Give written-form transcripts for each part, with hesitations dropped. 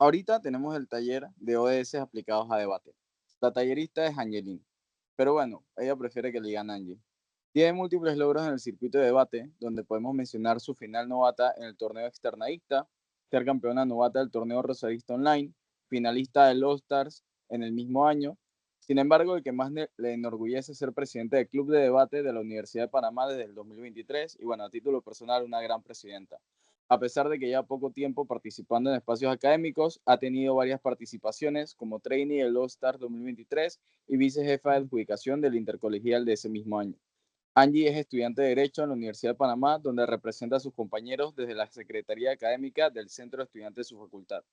Ahorita tenemos el taller de ODS aplicados a debate. La tallerista es Angelina, pero bueno, ella prefiere que le digan Angie. Tiene múltiples logros en el circuito de debate, donde podemos mencionar su final novata en el torneo externadista, ser campeona novata del torneo rosadista online, finalista del All Stars en el mismo año. Sin embargo, el que más le enorgullece es ser presidente del Club de Debate de la Universidad de Panamá desde el 2023 y bueno, a título personal, una gran presidenta. A pesar de que lleva poco tiempo participando en espacios académicos, ha tenido varias participaciones como trainee del All Stars 2023 y vicejefa de adjudicación del intercolegial de ese mismo año. Angie es estudiante de Derecho en la Universidad de Panamá, donde representa a sus compañeros desde la Secretaría Académica del Centro de Estudiantes de su facultad.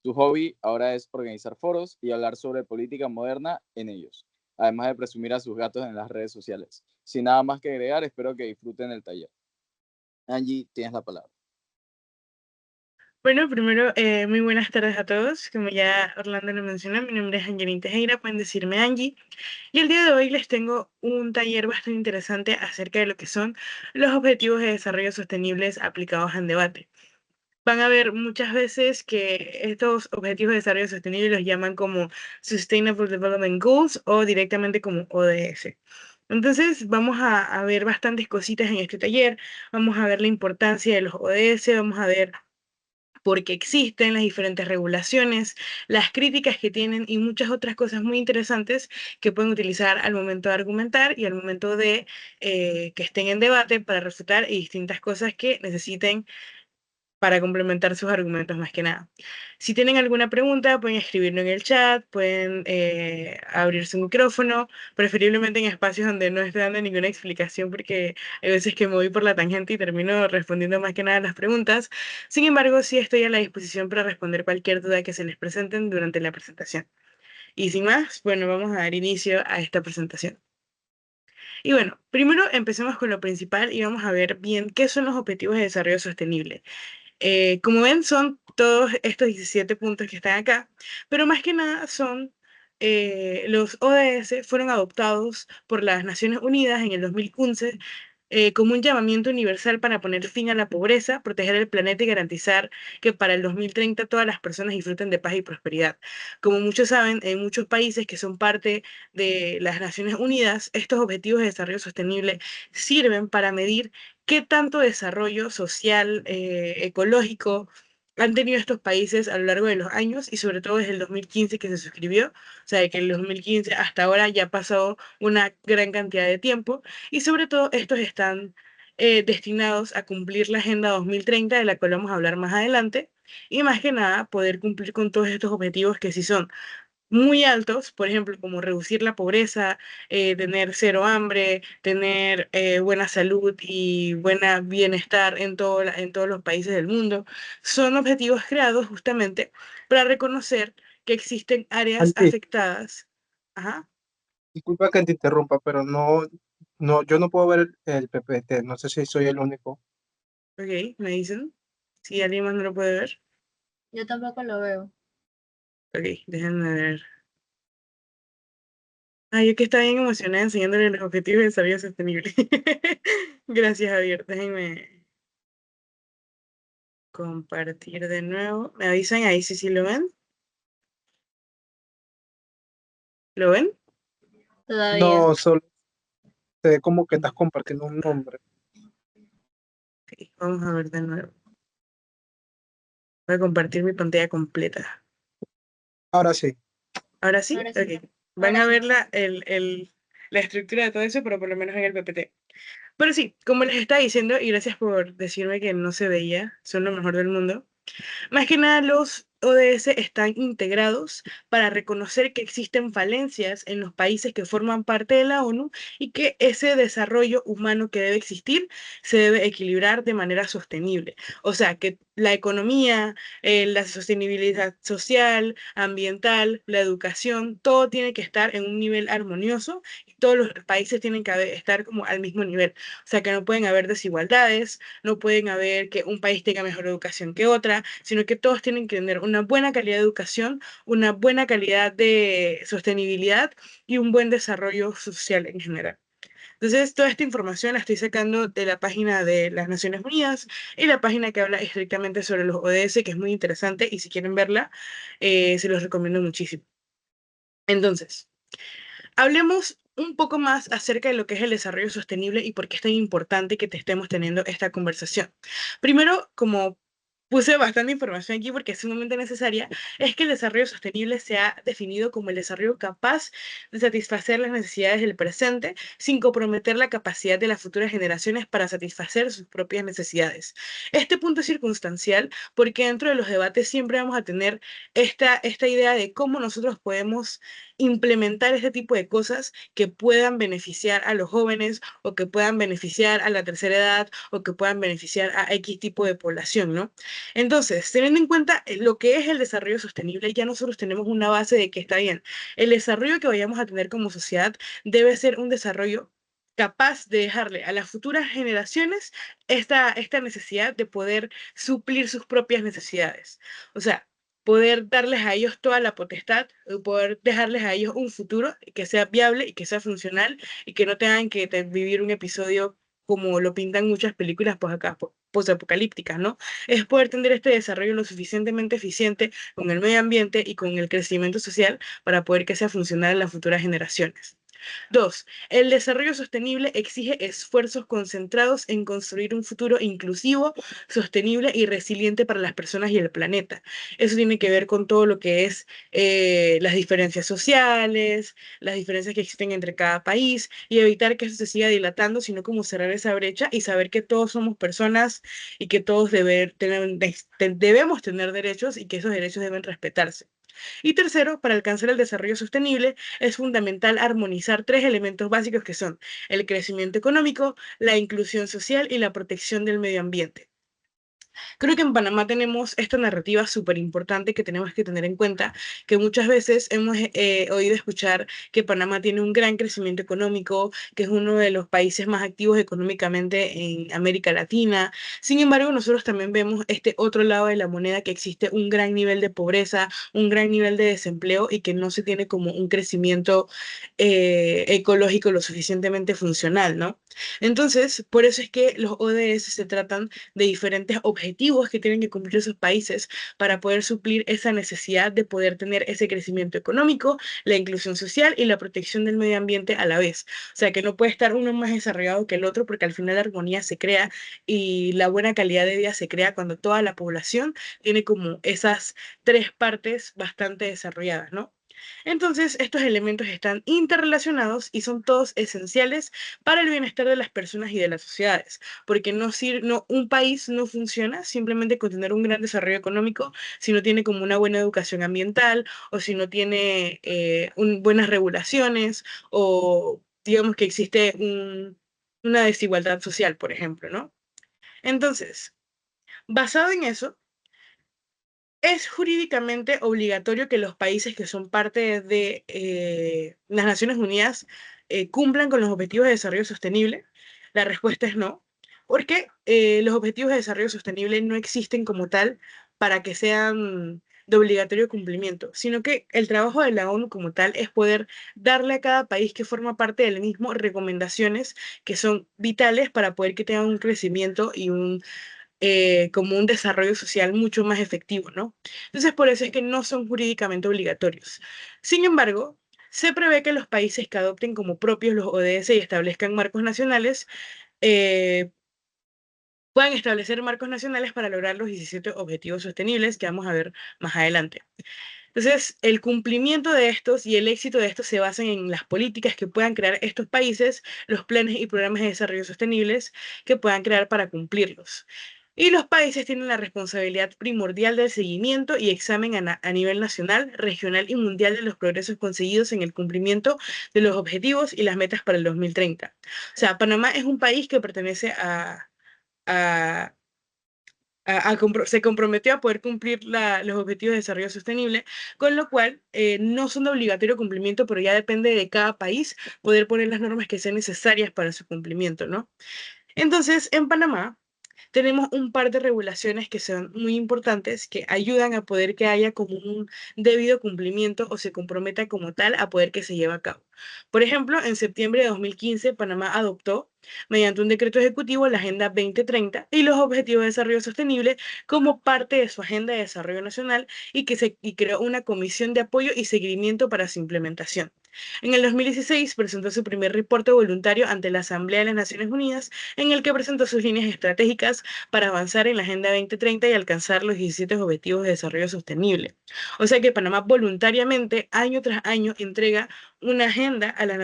Su hobby ahora es organizar foros y hablar sobre política moderna en ellos, además de presumir a sus gatos en las redes sociales. Sin nada más que agregar, espero que disfruten el taller. Angie, tienes la palabra. Bueno, primero, muy buenas tardes a todos. Como ya Orlando lo mencionó, mi nombre es Angelina Tejera, pueden decirme Angie. Y el día de hoy les tengo un taller bastante interesante acerca de lo que son los objetivos de desarrollo sostenibles aplicados en debate. Van a ver muchas veces que estos objetivos de desarrollo sostenible los llaman como Sustainable Development Goals o directamente como ODS. Entonces, vamos a ver bastantes cositas en este taller. Vamos a ver la importancia de los ODS, vamos a ver porque existen las diferentes regulaciones, las críticas que tienen y muchas otras cosas muy interesantes que pueden utilizar al momento de argumentar y al momento de que estén en debate para refutar y distintas cosas que necesiten para complementar sus argumentos más que nada. Si tienen alguna pregunta, pueden escribirlo en el chat, pueden abrir su micrófono, preferiblemente en espacios donde no esté dando ninguna explicación, porque hay veces que me voy por la tangente y termino respondiendo más que nada las preguntas. Sin embargo, sí estoy a la disposición para responder cualquier duda que se les presenten durante la presentación. Y sin más, bueno, vamos a dar inicio a esta presentación. Y bueno, primero empecemos con lo principal y vamos a ver bien qué son los objetivos de desarrollo sostenible. Como ven, son todos estos 17 puntos que están acá, pero más que nada son los ODS fueron adoptados por las Naciones Unidas en el 2015 como un llamamiento universal para poner fin a la pobreza, proteger el planeta y garantizar que para el 2030 todas las personas disfruten de paz y prosperidad. Como muchos saben, en muchos países que son parte de las Naciones Unidas, estos objetivos de desarrollo sostenible sirven para medir qué tanto desarrollo social, ecológico han tenido estos países a lo largo de los años y sobre todo desde el 2015 que se suscribió, o sea, que el 2015 hasta ahora ya ha pasado una gran cantidad de tiempo y sobre todo estos están destinados a cumplir la Agenda 2030, de la cual vamos a hablar más adelante, y más que nada poder cumplir con todos estos objetivos que sí son muy altos, por ejemplo, como reducir la pobreza, tener cero hambre, tener buena salud y buen bienestar en, en todos los países del mundo, son objetivos creados justamente para reconocer que existen áreas Angie, afectadas. Ajá, disculpa que te interrumpa, pero yo no puedo ver el PPT, no sé si soy el único. ok, me dicen. Si alguien más no lo puede ver, Yo tampoco lo veo. ok, déjenme ver. Ay, yo que estaba bien emocionada enseñándole los objetivos de desarrollo sostenible. Gracias, Javier. Déjenme compartir de nuevo. ¿Me avisan ahí si sí lo ven? ¿Lo ven? Todavía. No, solo se ve como que estás compartiendo un nombre. Ok, vamos a ver de nuevo. Voy a compartir mi pantalla completa. Ahora sí. ¿Ahora sí? Ahora sí. Ok. Van a ver la estructura de todo eso, pero por lo menos en el PPT. Pero sí, como les estaba diciendo, y gracias por decirme que no se veía, son lo mejor del mundo. Más que nada, los ODS están integrados para reconocer que existen falencias en los países que forman parte de la ONU y que ese desarrollo humano que debe existir se debe equilibrar de manera sostenible. O sea, que la economía, la sostenibilidad social, ambiental, la educación, todo tiene que estar en un nivel armonioso y todos los países tienen que estar como al mismo nivel. O sea, que no pueden haber desigualdades, no pueden haber que un país tenga mejor educación que otra, sino que todos tienen que tener una buena calidad de educación, una buena calidad de sostenibilidad y un buen desarrollo social en general. Entonces, toda esta información la estoy sacando de la página de las Naciones Unidas y la página que habla estrictamente sobre los ODS, que es muy interesante y si quieren verla, se los recomiendo muchísimo. Entonces, hablemos un poco más acerca de lo que es el desarrollo sostenible y por qué es tan importante que te estemos teniendo esta conversación. Primero, como puse bastante información aquí porque es sumamente necesaria, es que el desarrollo sostenible se ha definido como el desarrollo capaz de satisfacer las necesidades del presente sin comprometer la capacidad de las futuras generaciones para satisfacer sus propias necesidades. Este punto es circunstancial porque dentro de los debates siempre vamos a tener esta idea de cómo nosotros podemos implementar este tipo de cosas que puedan beneficiar a los jóvenes o que puedan beneficiar a la tercera edad o que puedan beneficiar a X tipo de población, ¿no? Entonces, teniendo en cuenta lo que es el desarrollo sostenible, ya nosotros tenemos una base de que está bien. El desarrollo que vayamos a tener como sociedad debe ser un desarrollo capaz de dejarle a las futuras generaciones esta necesidad de poder suplir sus propias necesidades. O sea, poder darles a ellos toda la potestad, poder dejarles a ellos un futuro que sea viable y que sea funcional y que no tengan que vivir un episodio como lo pintan muchas películas pues acá, posapocalípticas, ¿no? Es poder tener este desarrollo lo suficientemente eficiente con el medio ambiente y con el crecimiento social para poder que sea funcional en las futuras generaciones. 2. El desarrollo sostenible exige esfuerzos concentrados en construir un futuro inclusivo, sostenible y resiliente para las personas y el planeta. Eso tiene que ver con todo lo que es las diferencias sociales, las diferencias que existen entre cada país y evitar que eso se siga dilatando, sino como cerrar esa brecha y saber que todos somos personas y que todos debemos tener derechos y que esos derechos deben respetarse. Y tercero, para alcanzar el desarrollo sostenible es fundamental armonizar tres elementos básicos que son el crecimiento económico, la inclusión social y la protección del medio ambiente. Creo que en Panamá tenemos esta narrativa súper importante que tenemos que tener en cuenta, que muchas veces hemos oído escuchar que Panamá tiene un gran crecimiento económico, que es uno de los países más activos económicamente en América Latina. Sin embargo, nosotros también vemos este otro lado de la moneda, que existe un gran nivel de pobreza, un gran nivel de desempleo y que no se tiene como un crecimiento ecológico lo suficientemente funcional, ¿no? Entonces, por eso es que los ODS se tratan de diferentes objetivos que tienen que cumplir esos países para poder suplir esa necesidad de poder tener ese crecimiento económico, la inclusión social y la protección del medio ambiente a la vez. O sea, que no puede estar uno más desarrollado que el otro porque al final la armonía se crea y la buena calidad de vida se crea cuando toda la población tiene como esas tres partes bastante desarrolladas, ¿no? Entonces, estos elementos están interrelacionados y son todos esenciales para el bienestar de las personas y de las sociedades, porque un país no funciona simplemente con tener un gran desarrollo económico si no tiene como una buena educación ambiental o si no tiene buenas regulaciones o digamos que existe una desigualdad social, por ejemplo, ¿no? Entonces, basado en eso, es jurídicamente obligatorio que los países que son parte de las Naciones Unidas cumplan con los Objetivos de Desarrollo Sostenible. La respuesta es no, porque los Objetivos de Desarrollo Sostenible no existen como tal para que sean de obligatorio cumplimiento, sino que el trabajo de la ONU como tal es poder darle a cada país que forma parte del mismo recomendaciones que son vitales para poder que tengan un crecimiento y como un desarrollo social mucho más efectivo, ¿no? Entonces, por eso es que no son jurídicamente obligatorios. Sin embargo, se prevé que los países que adopten como propios los ODS y establezcan marcos nacionales, eh, puedan establecer marcos nacionales para lograr los 17 objetivos sostenibles que vamos a ver más adelante. Entonces, el cumplimiento de estos y el éxito de estos se basan en las políticas que puedan crear estos países, los planes y programas de desarrollo sostenibles que puedan crear para cumplirlos. Y los países tienen la responsabilidad primordial del seguimiento y examen a nivel nacional, regional y mundial de los progresos conseguidos en el cumplimiento de los objetivos y las metas para el 2030. O sea, Panamá es un país que pertenece a se comprometió a poder cumplir los objetivos de desarrollo sostenible, con lo cual no son de obligatorio cumplimiento, pero ya depende de cada país poder poner las normas que sean necesarias para su cumplimiento, ¿no? Entonces, en Panamá tenemos un par de regulaciones que son muy importantes que ayudan a poder que haya como un debido cumplimiento o se comprometa como tal a poder que se lleve a cabo. Por ejemplo, en septiembre de 2015, Panamá adoptó, mediante un decreto ejecutivo, la Agenda 2030 y los Objetivos de Desarrollo Sostenible como parte de su Agenda de Desarrollo Nacional y creó una comisión de apoyo y seguimiento para su implementación. En el 2016 presentó su primer reporte voluntario ante la Asamblea de las Naciones Unidas, en el que presentó sus líneas estratégicas para avanzar en la Agenda 2030 y alcanzar los 17 Objetivos de Desarrollo Sostenible. O sea que Panamá voluntariamente, año tras año, entrega una agenda a la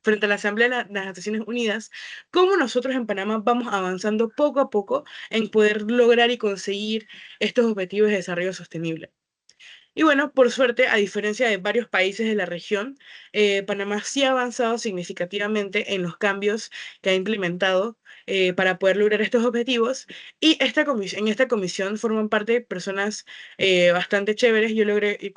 frente a la Asamblea de las Naciones Unidas, cómo nosotros en Panamá vamos avanzando poco a poco en poder lograr y conseguir estos objetivos de desarrollo sostenible. Y bueno, por suerte, a diferencia de varios países de la región, Panamá sí ha avanzado significativamente en los cambios que ha implementado para poder lograr estos objetivos. Y en esta comisión forman parte personas bastante chéveres. Yo logré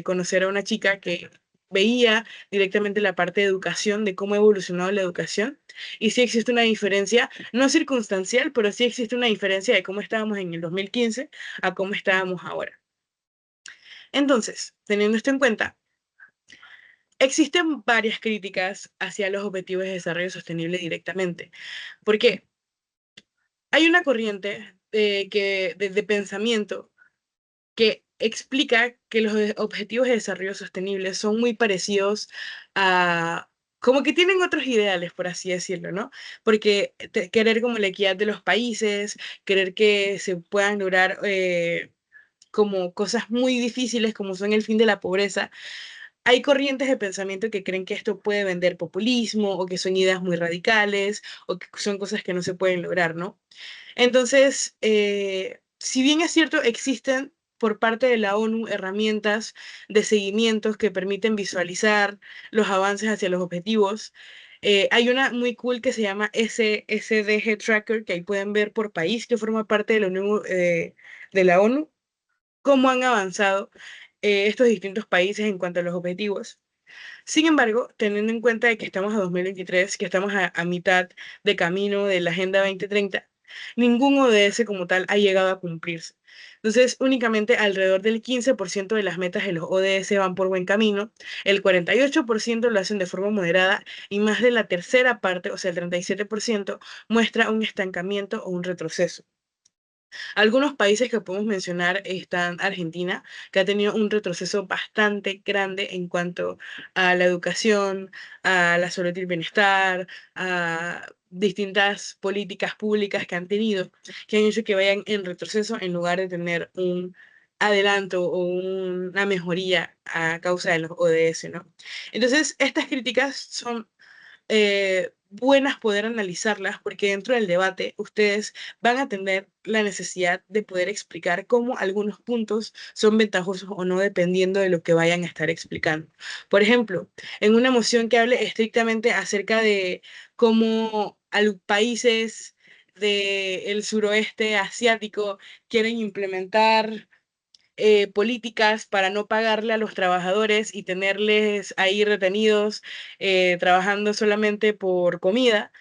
conocer a una chica que veía directamente la parte de educación, de cómo ha evolucionado la educación. Y sí existe una diferencia, no circunstancial, pero sí existe una diferencia de cómo estábamos en el 2015 a cómo estábamos ahora. Entonces, teniendo esto en cuenta, existen varias críticas hacia los objetivos de desarrollo sostenible directamente, porque hay una corriente de pensamiento que explica que los objetivos de desarrollo sostenible son muy parecidos a, como que tienen otros ideales, por así decirlo, ¿no? Porque querer como la equidad de los países, querer que se puedan lograr como cosas muy difíciles como son el fin de la pobreza. Hay corrientes de pensamiento que creen que esto puede vender populismo o que son ideas muy radicales o que son cosas que no se pueden lograr, ¿no? Entonces, si bien es cierto, existen por parte de la ONU herramientas de seguimientos que permiten visualizar los avances hacia los objetivos. Hay una muy cool que se llama SDG Tracker, que ahí pueden ver por país que forma parte de de la ONU cómo han avanzado estos distintos países en cuanto a los objetivos. Sin embargo, teniendo en cuenta de que estamos a 2023, que estamos a mitad de camino de la Agenda 2030, ningún ODS como tal ha llegado a cumplirse. Entonces, únicamente alrededor del 15% de las metas de los ODS van por buen camino, el 48% lo hacen de forma moderada y más de la tercera parte, o sea, el 37%, muestra un estancamiento o un retroceso. Algunos países que podemos mencionar están Argentina, que ha tenido un retroceso bastante grande en cuanto a la educación, a la salud y el bienestar, a distintas políticas públicas que han tenido, que han hecho que vayan en retroceso en lugar de tener un adelanto o una mejoría a causa de los ODS, ¿no? Entonces, estas críticas son buenas poder analizarlas porque dentro del debate ustedes van a tener la necesidad de poder explicar cómo algunos puntos son ventajosos o no dependiendo de lo que vayan a estar explicando. Por ejemplo, en una moción que hable estrictamente acerca de cómo países del suroeste asiático quieren implementar políticas para no pagarle a los trabajadores y tenerles ahí retenidos trabajando solamente por comida,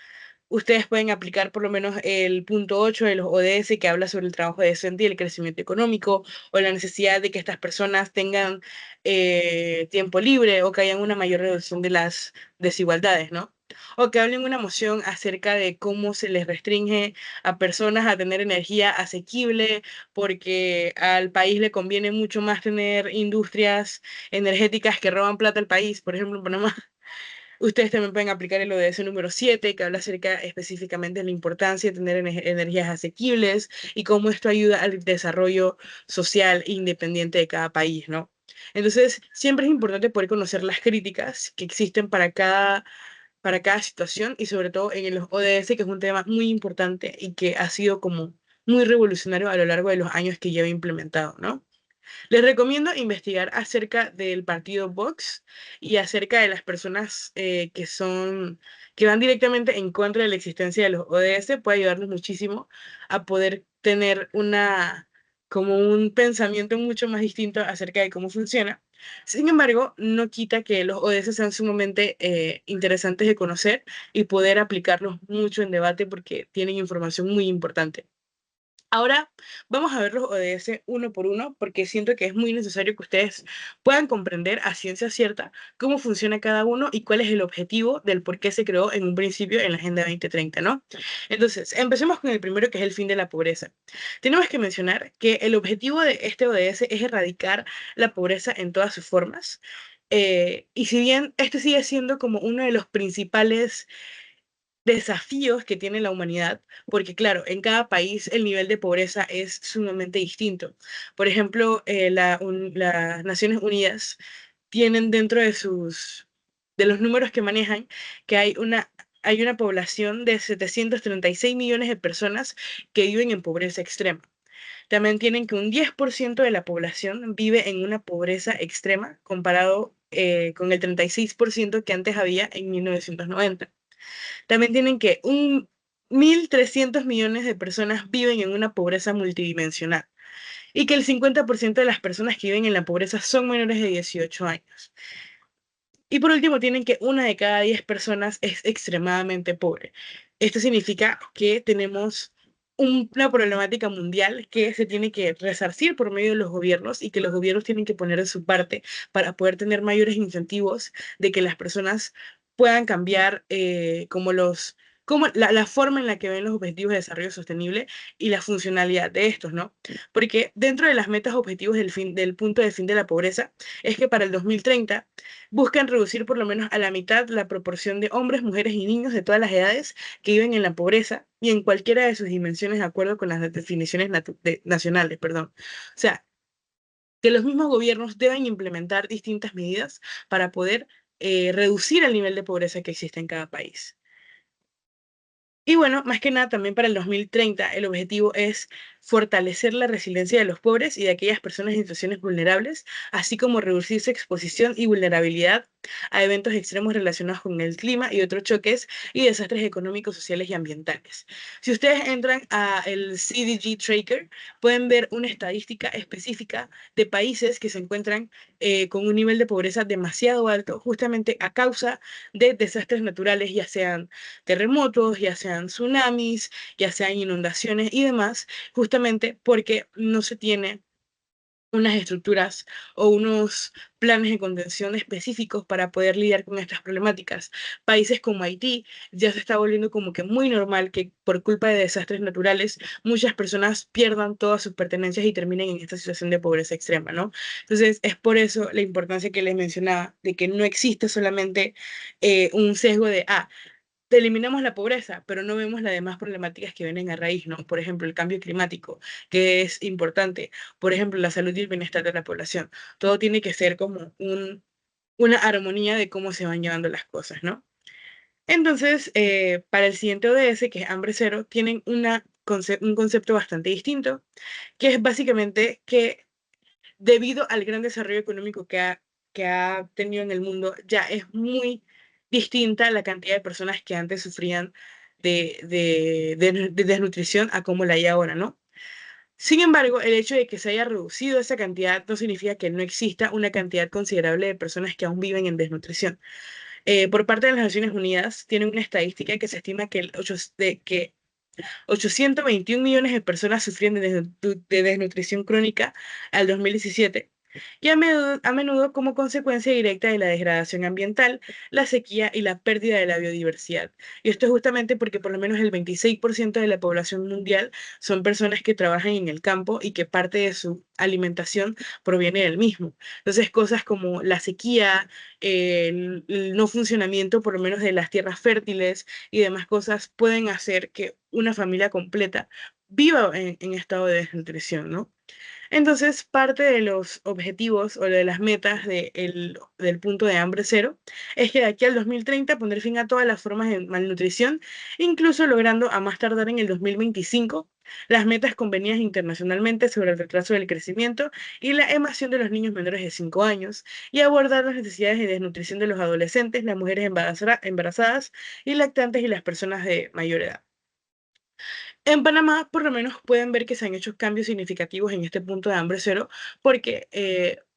ustedes pueden aplicar por lo menos el punto 8 de los ODS que habla sobre el trabajo decente y el crecimiento económico o la necesidad de que estas personas tengan tiempo libre o que haya una mayor reducción de las desigualdades, ¿no? O que hablen una moción acerca de cómo se les restringe a personas a tener energía asequible porque al país le conviene mucho más tener industrias energéticas que roban plata al país, por ejemplo, en Panamá. Ustedes también pueden aplicar el ODS número 7, que habla acerca específicamente de la importancia de tener energías asequibles y cómo esto ayuda al desarrollo social e independiente de cada país, ¿no? Entonces, siempre es importante poder conocer las críticas que existen para cada situación y sobre todo en los ODS, que es un tema muy importante y que ha sido como muy revolucionario a lo largo de los años que lleva implementado, ¿no? Les recomiendo investigar acerca del partido Vox y acerca de las personas que van directamente en contra de la existencia de los ODS. Puede ayudarnos muchísimo a poder tener como un pensamiento mucho más distinto acerca de cómo funciona. Sin embargo, no quita que los ODS sean sumamente interesantes de conocer y poder aplicarlos mucho en debate porque tienen información muy importante. Ahora vamos a ver los ODS uno por uno porque siento que es muy necesario que ustedes puedan comprender a ciencia cierta cómo funciona cada uno y cuál es el objetivo del por qué se creó en un principio en la Agenda 2030, ¿no? Entonces, empecemos con el primero que es el fin de la pobreza. Tenemos que mencionar que el objetivo de este ODS es erradicar la pobreza en todas sus formas. Y si bien este sigue siendo como uno de los principales desafíos que tiene la humanidad, porque claro, en cada país el nivel de pobreza es sumamente distinto. Por ejemplo, las Naciones Unidas tienen dentro de los números que manejan, que hay una población de 736 millones de personas que viven en pobreza extrema. También tienen que un 10% de la población vive en una pobreza extrema comparado con el 36% que antes había en 1990. También tienen que 1.300 millones de personas viven en una pobreza multidimensional y que el 50% de las personas que viven en la pobreza son menores de 18 años. Y por último, tienen que una de cada 10 personas es extremadamente pobre. Esto significa que tenemos una problemática mundial que se tiene que resarcir por medio de los gobiernos y que los gobiernos tienen que poner de su parte para poder tener mayores incentivos de que las personas puedan cambiar como la forma en la que ven los objetivos de desarrollo sostenible y la funcionalidad de estos, ¿no? Porque dentro de las metas objetivos del punto de fin de la pobreza es que para el 2030 buscan reducir por lo menos a la mitad la proporción de hombres, mujeres y niños de todas las edades que viven en la pobreza y en cualquiera de sus dimensiones de acuerdo con las definiciones nacionales, perdón. O sea, que los mismos gobiernos deben implementar distintas medidas para poder reducir el nivel de pobreza que existe en cada país. Y bueno, más que nada también para el 2030 el objetivo es fortalecer la resiliencia de los pobres y de aquellas personas en situaciones vulnerables, así como reducir su exposición y vulnerabilidad a eventos extremos relacionados con el clima y otros choques y desastres económicos, sociales y ambientales. Si ustedes entran a el CDG Tracker, pueden ver una estadística específica de países que se encuentran con un nivel de pobreza demasiado alto, justamente a causa de desastres naturales, ya sean terremotos, ya sean tsunamis, ya sean inundaciones y demás, justamente porque no se tiene unas estructuras o unos planes de contención específicos para poder lidiar con estas problemáticas. Países como Haití ya se está volviendo como que muy normal que por culpa de desastres naturales muchas personas pierdan todas sus pertenencias y terminen en esta situación de pobreza extrema, ¿no? Entonces es por eso la importancia que les mencionaba de que no existe solamente un sesgo de, eliminamos la pobreza, pero no vemos las demás problemáticas que vienen a raíz, ¿no? Por ejemplo, el cambio climático, que es importante. Por ejemplo, la salud y el bienestar de la población. Todo tiene que ser como una armonía de cómo se van llevando las cosas, ¿no? Entonces, para el siguiente ODS, que es hambre cero, tienen un concepto bastante distinto, que es básicamente que debido al gran desarrollo económico que ha tenido en el mundo, ya es muy distinta la cantidad de personas que antes sufrían de desnutrición a como la hay ahora, ¿no? Sin embargo, el hecho de que se haya reducido esa cantidad no significa que no exista una cantidad considerable de personas que aún viven en desnutrición. Por parte de las Naciones Unidas, tienen una estadística que se estima que 821 millones de personas sufrían de desnutrición crónica al 2017 y a menudo como consecuencia directa de la degradación ambiental, la sequía y la pérdida de la biodiversidad. Y esto es justamente porque por lo menos el 26% de la población mundial son personas que trabajan en el campo y que parte de su alimentación proviene del mismo. Entonces, cosas como la sequía, el no funcionamiento por lo menos de las tierras fértiles y demás cosas pueden hacer que una familia completa viva en estado de desnutrición, ¿no? Entonces, parte de los objetivos o de las metas del punto de hambre cero es que de aquí al 2030 poner fin a todas las formas de malnutrición, incluso logrando a más tardar en el 2025 las metas convenidas internacionalmente sobre el retraso del crecimiento y la evasión de los niños menores de 5 años y abordar las necesidades de desnutrición de los adolescentes, las mujeres embarazadas y lactantes y las personas de mayor edad. En Panamá, por lo menos, pueden ver que se han hecho cambios significativos en este punto de hambre cero, porque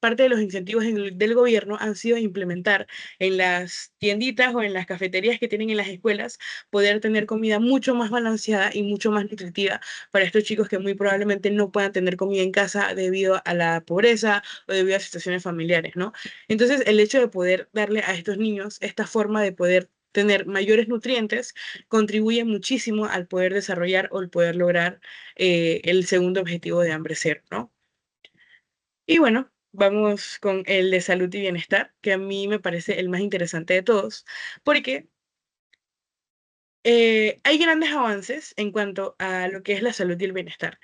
parte de los incentivos del gobierno han sido implementar en las tienditas o en las cafeterías que tienen en las escuelas, poder tener comida mucho más balanceada y mucho más nutritiva para estos chicos que muy probablemente no puedan tener comida en casa debido a la pobreza o debido a situaciones familiares, ¿no? Entonces, el hecho de poder darle a estos niños esta forma de poder tener mayores nutrientes contribuye muchísimo al poder desarrollar o el poder lograr el segundo objetivo de hambre cero, ¿no? Y bueno, vamos con el de salud y bienestar, que a mí me parece el más interesante de todos, porque hay grandes avances en cuanto a lo que es la salud y el bienestar.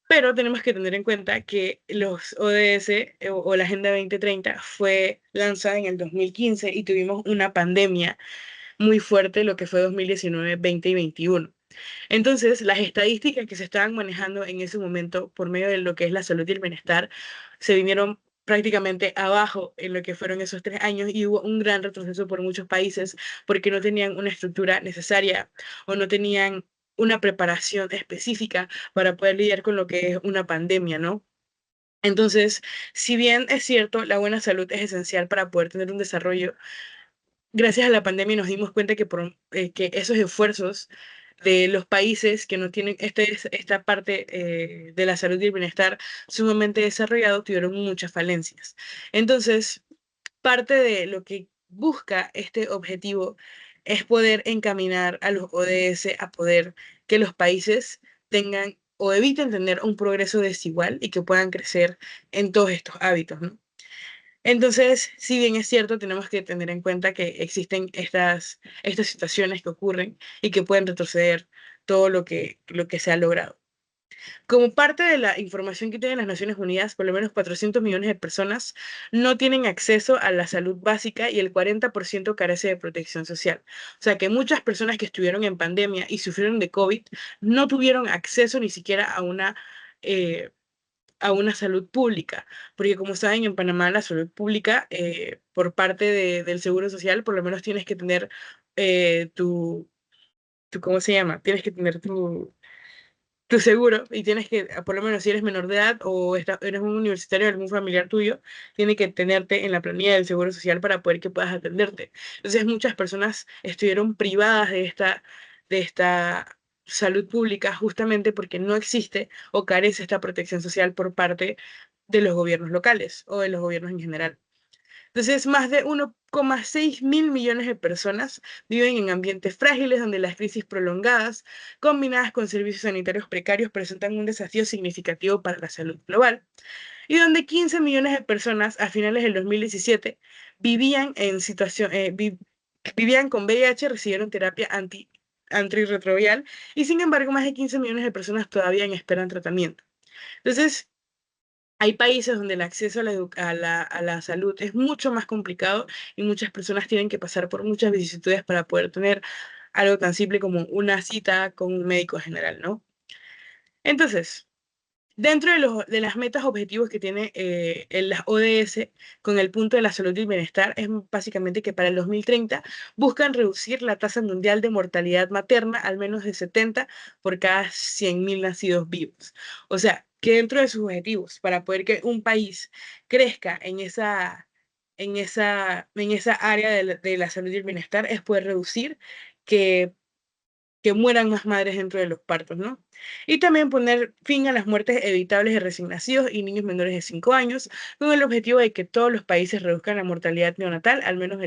Pero tenemos que tener en cuenta que los ODS o la Agenda 2030 fue lanzada en el 2015 y tuvimos una pandemia muy fuerte, lo que fue 2019, 20 y 21. Entonces, las estadísticas que se estaban manejando en ese momento por medio de lo que es la salud y el bienestar se vinieron prácticamente abajo en lo que fueron esos 3 años y hubo un gran retroceso por muchos países porque no tenían una estructura necesaria o no tenían una preparación específica para poder lidiar con lo que es una pandemia, ¿no? Entonces, si bien es cierto, la buena salud es esencial para poder tener un desarrollo, gracias a la pandemia nos dimos cuenta que esos esfuerzos de los países que no tienen esta parte de la salud y el bienestar sumamente desarrollado tuvieron muchas falencias. Entonces, parte de lo que busca este objetivo es poder encaminar a los ODS a poder que los países tengan o eviten tener un progreso desigual y que puedan crecer en todos estos hábitos, ¿no? Entonces, si bien es cierto, tenemos que tener en cuenta que existen estas situaciones que ocurren y que pueden retroceder todo lo que se ha logrado. Como parte de la información que tienen las Naciones Unidas, por lo menos 400 millones de personas no tienen acceso a la salud básica y el 40% carece de protección social. O sea que muchas personas que estuvieron en pandemia y sufrieron de COVID no tuvieron acceso ni siquiera eh, a una salud pública, porque como saben, en Panamá la salud pública, por parte del Seguro Social, por lo menos tienes que tener ¿cómo se llama? Tienes que tener tu seguro y tienes que, por lo menos si eres menor de edad o eres un universitario o algún familiar tuyo, tiene que tenerte en la planilla del Seguro Social para poder que puedas atenderte. Entonces muchas personas estuvieron privadas de esta salud pública justamente porque no existe o carece esta protección social por parte de los gobiernos locales o de los gobiernos en general. Entonces, más de 1,6 mil millones de personas viven en ambientes frágiles donde las crisis prolongadas, combinadas con servicios sanitarios precarios, presentan un desafío significativo para la salud global, y donde 15 millones de personas a finales del 2017 vivían vivían con VIH, recibieron terapia antirretroviral, y sin embargo más de 15 millones de personas todavía esperan tratamiento. Entonces, hay países donde el acceso a la salud es mucho más complicado y muchas personas tienen que pasar por muchas vicisitudes para poder tener algo tan simple como una cita con un médico general, ¿no? Entonces, dentro de las metas objetivos que tiene las ODS con el punto de la salud y el bienestar es básicamente que para el 2030 buscan reducir la tasa mundial de mortalidad materna al menos de 70 por cada 100.000 nacidos vivos. O sea, que dentro de sus objetivos, para poder que un país crezca en esa área de la salud y el bienestar, es poder reducir que que mueran más madres dentro de los partos, ¿no? Y también poner fin a las muertes evitables de recién nacidos y niños menores de 5 años, con el objetivo de que todos los países reduzcan la mortalidad neonatal al menos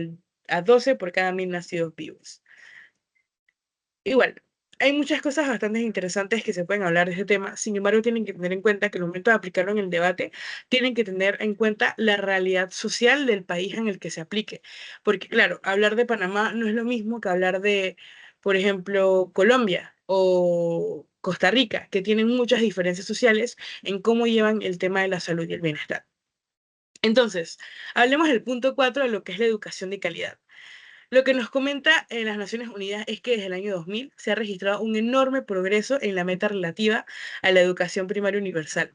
a 12 por cada 1.000 nacidos vivos. Igual, hay muchas cosas bastante interesantes que se pueden hablar de este tema, sin embargo, tienen que tener en cuenta que al momento de aplicarlo en el debate, tienen que tener en cuenta la realidad social del país en el que se aplique. Porque, claro, hablar de Panamá no es lo mismo que hablar de, por ejemplo, Colombia o Costa Rica, que tienen muchas diferencias sociales en cómo llevan el tema de la salud y el bienestar. Entonces, hablemos del punto 4 de lo que es la educación de calidad. Lo que nos comenta en las Naciones Unidas es que desde el año 2000 se ha registrado un enorme progreso en la meta relativa a la educación primaria universal.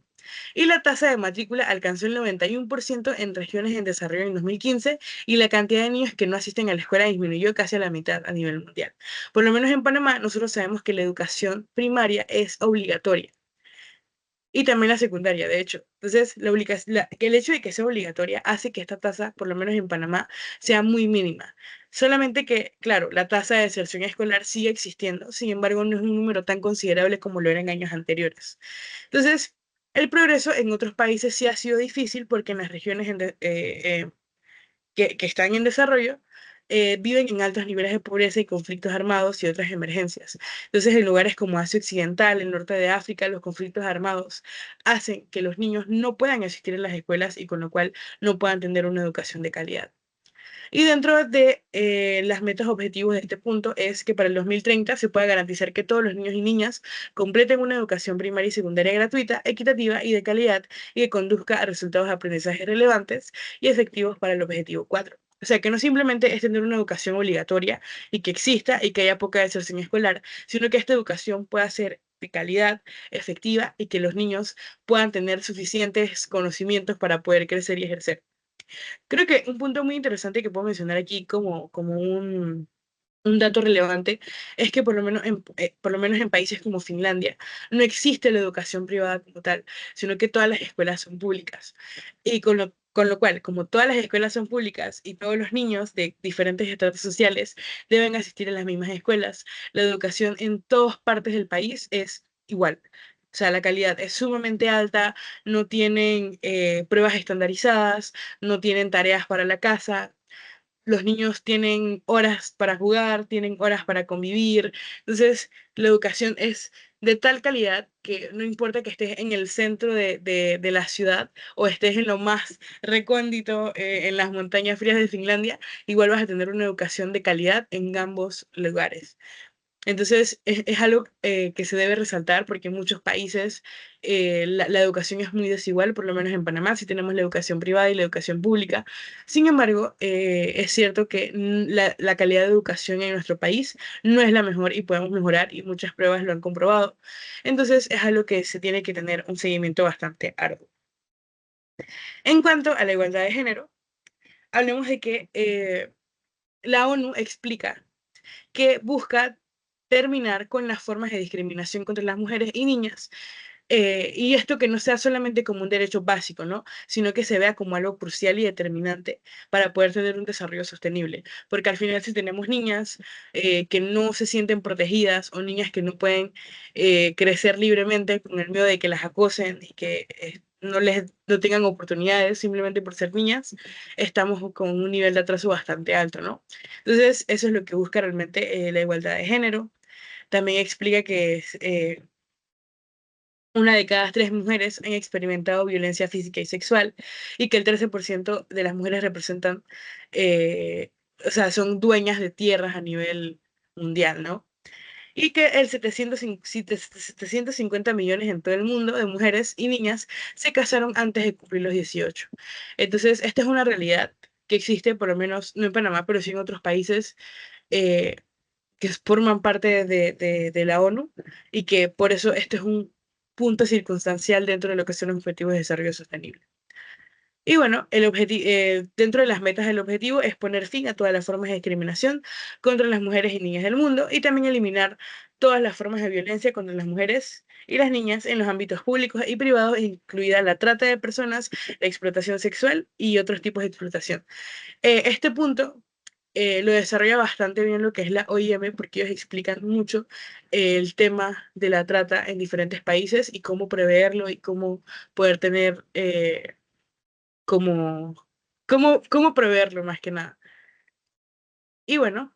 Y la tasa de matrícula alcanzó el 91% en regiones en desarrollo en 2015 y la cantidad de niños que no asisten a la escuela disminuyó casi a la mitad a nivel mundial. Por lo menos en Panamá, nosotros sabemos que la educación primaria es obligatoria y también la secundaria, de hecho. Entonces, el hecho de que sea obligatoria hace que esta tasa, por lo menos en Panamá, sea muy mínima. Solamente que, claro, la tasa de deserción escolar sigue existiendo, sin embargo, no es un número tan considerable como lo era en años anteriores. Entonces, el progreso en otros países sí ha sido difícil porque en las regiones que están en desarrollo viven en altos niveles de pobreza y conflictos armados y otras emergencias. Entonces, en lugares como Asia Occidental, el norte de África, los conflictos armados hacen que los niños no puedan asistir a las escuelas y con lo cual no puedan tener una educación de calidad. Y dentro de las metas objetivos de este punto es que para el 2030 se pueda garantizar que todos los niños y niñas completen una educación primaria y secundaria gratuita, equitativa y de calidad y que conduzca a resultados de aprendizaje relevantes y efectivos para el objetivo 4. O sea, que no simplemente es tener una educación obligatoria y que exista y que haya poca deserción escolar, sino que esta educación pueda ser de calidad, efectiva y que los niños puedan tener suficientes conocimientos para poder crecer y ejercer. Creo que un punto muy interesante que puedo mencionar aquí como un dato relevante es que por lo menos en países como Finlandia no existe la educación privada como tal, sino que todas las escuelas son públicas. Y con lo cual, como todas las escuelas son públicas y todos los niños de diferentes estratos sociales deben asistir a las mismas escuelas, la educación en todas partes del país es igual. O sea, la calidad es sumamente alta, no tienen pruebas estandarizadas, no tienen tareas para la casa, los niños tienen horas para jugar, tienen horas para convivir. Entonces, la educación es de tal calidad que no importa que estés en el centro de la ciudad o estés en lo más recóndito, en las montañas frías de Finlandia, igual vas a tener una educación de calidad en ambos lugares. Entonces, es algo que se debe resaltar porque en muchos países la educación es muy desigual, por lo menos en Panamá, sí tenemos la educación privada y la educación pública. Sin embargo, es cierto que la calidad de educación en nuestro país no es la mejor y podemos mejorar y muchas pruebas lo han comprobado. Entonces, es algo que se tiene que tener un seguimiento bastante arduo. En cuanto a la igualdad de género, hablemos de que la ONU explica que busca terminar con las formas de discriminación contra las mujeres y niñas. Y esto que no sea solamente como un derecho básico, ¿no? Sino que se vea como algo crucial y determinante para poder tener un desarrollo sostenible. Porque al final si tenemos niñas que no se sienten protegidas o niñas que no pueden crecer libremente con el miedo de que las acosen y que no tengan oportunidades simplemente por ser niñas, estamos con un nivel de atraso bastante alto, ¿no? Entonces, eso es lo que busca realmente la igualdad de género. También explica que una de cada tres mujeres han experimentado violencia física y sexual y que el 13% de las mujeres representan, o sea, son dueñas de tierras a nivel mundial, ¿no? Y que el 750 millones en todo el mundo de mujeres y niñas se casaron antes de cumplir los 18. Entonces, esta es una realidad que existe, por lo menos no en Panamá, pero sí en otros países eh, que forman parte de la ONU y que por eso este es un punto circunstancial dentro de lo que son los objetivos de desarrollo sostenible. Y bueno, dentro de las metas del objetivo es poner fin a todas las formas de discriminación contra las mujeres y niñas del mundo y también eliminar todas las formas de violencia contra las mujeres y las niñas en los ámbitos públicos y privados, incluida la trata de personas, la explotación sexual y otros tipos de explotación. Este punto lo desarrolla bastante bien lo que es la OIM, porque ellos explican mucho el tema de la trata en diferentes países y cómo preverlo y cómo poder tener, cómo, cómo preverlo más que nada. Y bueno,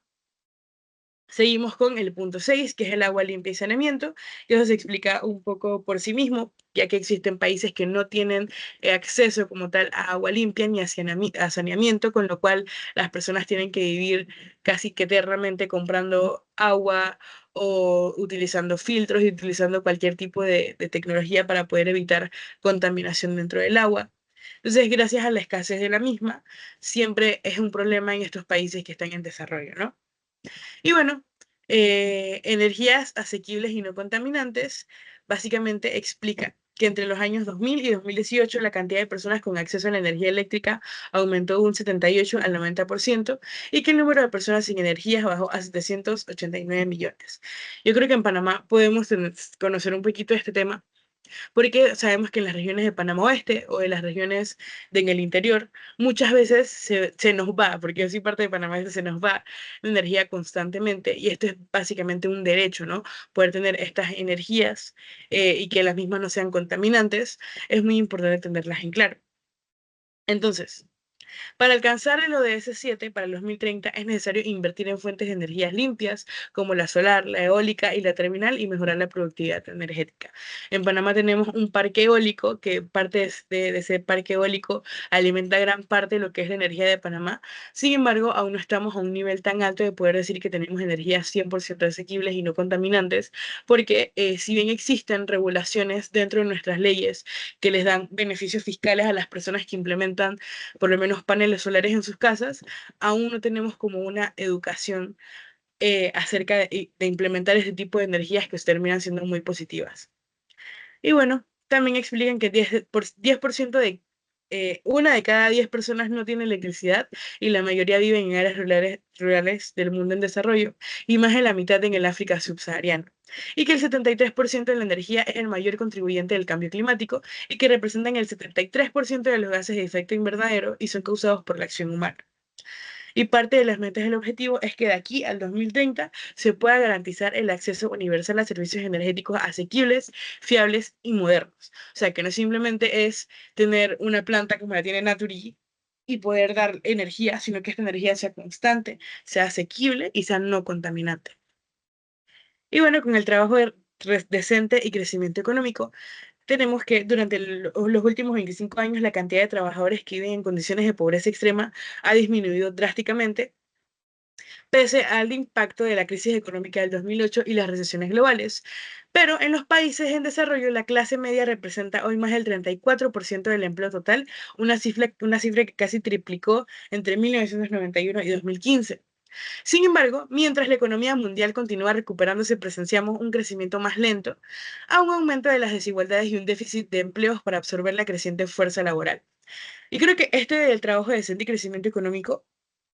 seguimos con el punto 6, que es el agua limpia y saneamiento, y eso se explica un poco por sí mismo, ya que existen países que no tienen acceso como tal a agua limpia ni a saneamiento, con lo cual las personas tienen que vivir casi que eternamente comprando agua o utilizando filtros y utilizando cualquier tipo de tecnología para poder evitar contaminación dentro del agua. Entonces, gracias a la escasez de la misma, siempre es un problema en estos países que están en desarrollo, ¿no? Y bueno, energías asequibles y no contaminantes básicamente explica que entre los años 2000 y 2018 la cantidad de personas con acceso a la energía eléctrica aumentó de un 78 al 90% y que el número de personas sin energía bajó a 789 millones. Yo creo que en Panamá podemos conocer un poquito de este tema porque sabemos que en las regiones de Panamá Oeste o en las regiones en el interior, muchas veces se nos va, porque yo soy parte de Panamá Oeste, se nos va la energía constantemente y esto es básicamente un derecho, ¿no? Poder tener estas energías y que las mismas no sean contaminantes, es muy importante tenerlas en claro. Entonces, para alcanzar el ODS 7 para el 2030 es necesario invertir en fuentes de energías limpias como la solar, la eólica y la terminal y mejorar la productividad energética. En Panamá tenemos un parque eólico que parte de ese parque eólico alimenta gran parte de lo que es la energía de Panamá. Sin embargo, aún no estamos a un nivel tan alto de poder decir que tenemos energías 100% asequibles y no contaminantes, porque si bien existen regulaciones dentro de nuestras leyes que les dan beneficios fiscales a las personas que implementan por lo menos paneles solares en sus casas, aún no tenemos como una educación acerca de implementar ese tipo de energías que terminan siendo muy positivas. Y bueno, también explican que 10% de una de cada 10 personas no tiene electricidad y la mayoría viven en áreas rurales del mundo en desarrollo y más de la mitad en el África subsahariana. Y que el 73% de la energía es el mayor contribuyente del cambio climático y que representan el 73% de los gases de efecto invernadero y son causados por la acción humana. Y parte de las metas del objetivo es que de aquí al 2030 se pueda garantizar el acceso universal a servicios energéticos asequibles, fiables y modernos. O sea, que no simplemente es tener una planta como la tiene Naturgy y poder dar energía, sino que esta energía sea constante, sea asequible y sea no contaminante. Y bueno, con el trabajo decente y crecimiento económico, tenemos que durante los últimos 25 años la cantidad de trabajadores que viven en condiciones de pobreza extrema ha disminuido drásticamente, pese al impacto de la crisis económica del 2008 y las recesiones globales. Pero en los países en desarrollo, la clase media representa hoy más del 34% del empleo total, una cifra que casi triplicó entre 1991 y 2015. Sin embargo, mientras la economía mundial continúa recuperándose, presenciamos un crecimiento más lento, a un aumento de las desigualdades y un déficit de empleos para absorber la creciente fuerza laboral. Y creo que este del trabajo decente y crecimiento económico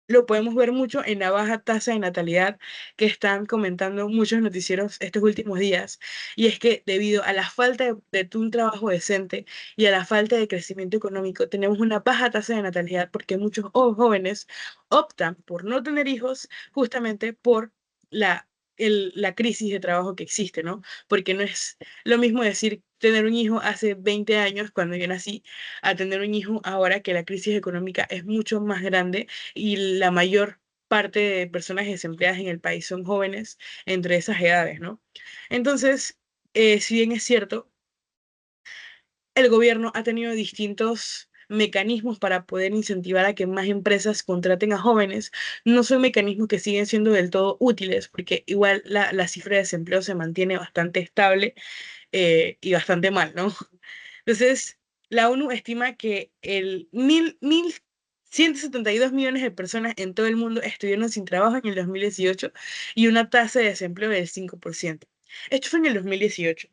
lo podemos ver mucho en la baja tasa de natalidad que están comentando muchos noticieros estos últimos días. Y es que debido a la falta de un trabajo decente y a la falta de crecimiento económico, tenemos una baja tasa de natalidad porque muchos jóvenes optan por no tener hijos justamente por la, la crisis de trabajo que existe, ¿no? Porque no es lo mismo decir tener un hijo hace 20 años cuando yo nací a tener un hijo ahora que la crisis económica es mucho más grande y la mayor parte de personas desempleadas en el país son jóvenes entre esas edades, ¿no? Entonces, si bien es cierto, el gobierno ha tenido distintos mecanismos para poder incentivar a que más empresas contraten a jóvenes, no son mecanismos que siguen siendo del todo útiles, porque igual la cifra de desempleo se mantiene bastante estable y bastante mal, ¿no? Entonces, la ONU estima que el 172 millones de personas en todo el mundo estuvieron sin trabajo en el 2018 y una tasa de desempleo del 5%. Esto fue en el 2018.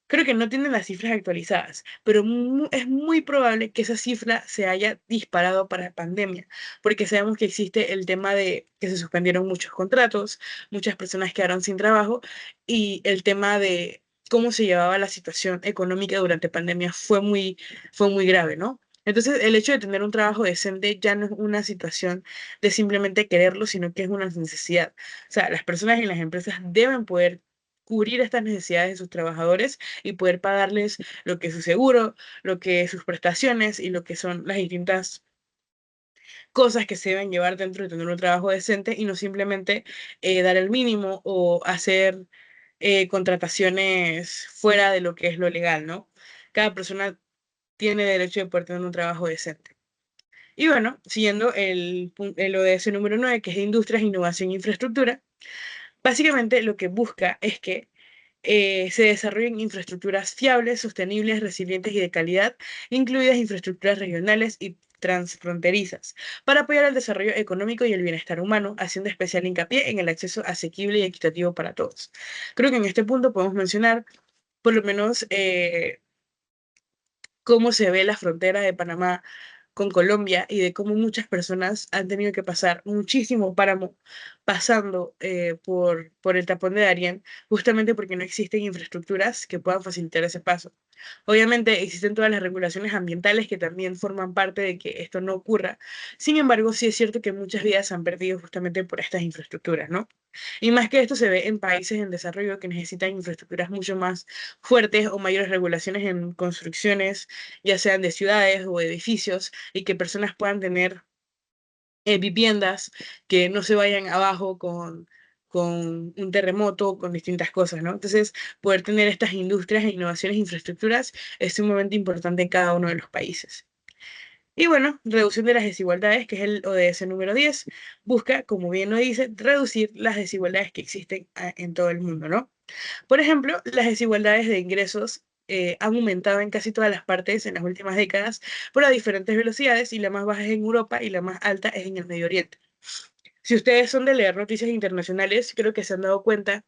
Creo que no tienen las cifras actualizadas, pero es muy probable que esa cifra se haya disparado para la pandemia, porque sabemos que existe el tema de que se suspendieron muchos contratos, muchas personas quedaron sin trabajo y el tema de cómo se llevaba la situación económica durante pandemia fue muy grave, ¿no? Entonces, el hecho de tener un trabajo decente ya no es una situación de simplemente quererlo, sino que es una necesidad. O sea, las personas en las empresas deben poder cubrir estas necesidades de sus trabajadores y poder pagarles lo que es su seguro, lo que es sus prestaciones y lo que son las distintas cosas que se deben llevar dentro de tener un trabajo decente y no simplemente dar el mínimo o hacer contrataciones fuera de lo que es lo legal, ¿no? Cada persona tiene derecho de poder tener un trabajo decente. Y bueno, siguiendo el ODS número 9, que es de Industrias, Innovación e Infraestructura, básicamente lo que busca es que se desarrollen infraestructuras fiables, sostenibles, resilientes y de calidad, incluidas infraestructuras regionales y transfronterizas, para apoyar el desarrollo económico y el bienestar humano, haciendo especial hincapié en el acceso asequible y equitativo para todos. Creo que en este punto podemos mencionar, por lo menos, cómo se ve la frontera de Panamá con Colombia y de cómo muchas personas han tenido que pasar muchísimo páramo pasando por el tapón de Darién, justamente porque no existen infraestructuras que puedan facilitar ese paso. Obviamente existen todas las regulaciones ambientales que también forman parte de que esto no ocurra. Sin embargo, sí es cierto que muchas vidas se han perdido justamente por estas infraestructuras, ¿no? Y más que esto se ve en países en desarrollo que necesitan infraestructuras mucho más fuertes o mayores regulaciones en construcciones, ya sean de ciudades o edificios, y que personas puedan tener viviendas que no se vayan abajo con un terremoto, con distintas cosas, ¿no? Entonces, poder tener estas industrias e innovaciones e infraestructuras es sumamente importante en cada uno de los países. Y bueno, reducción de las desigualdades, que es el ODS número 10, busca, como bien lo dice, reducir las desigualdades que existen en todo el mundo, ¿no? Por ejemplo, las desigualdades de ingresos han aumentado en casi todas las partes en las últimas décadas, pero a diferentes velocidades, y la más baja es en Europa y la más alta es en el Medio Oriente. Si ustedes son de leer noticias internacionales, creo que se han dado cuenta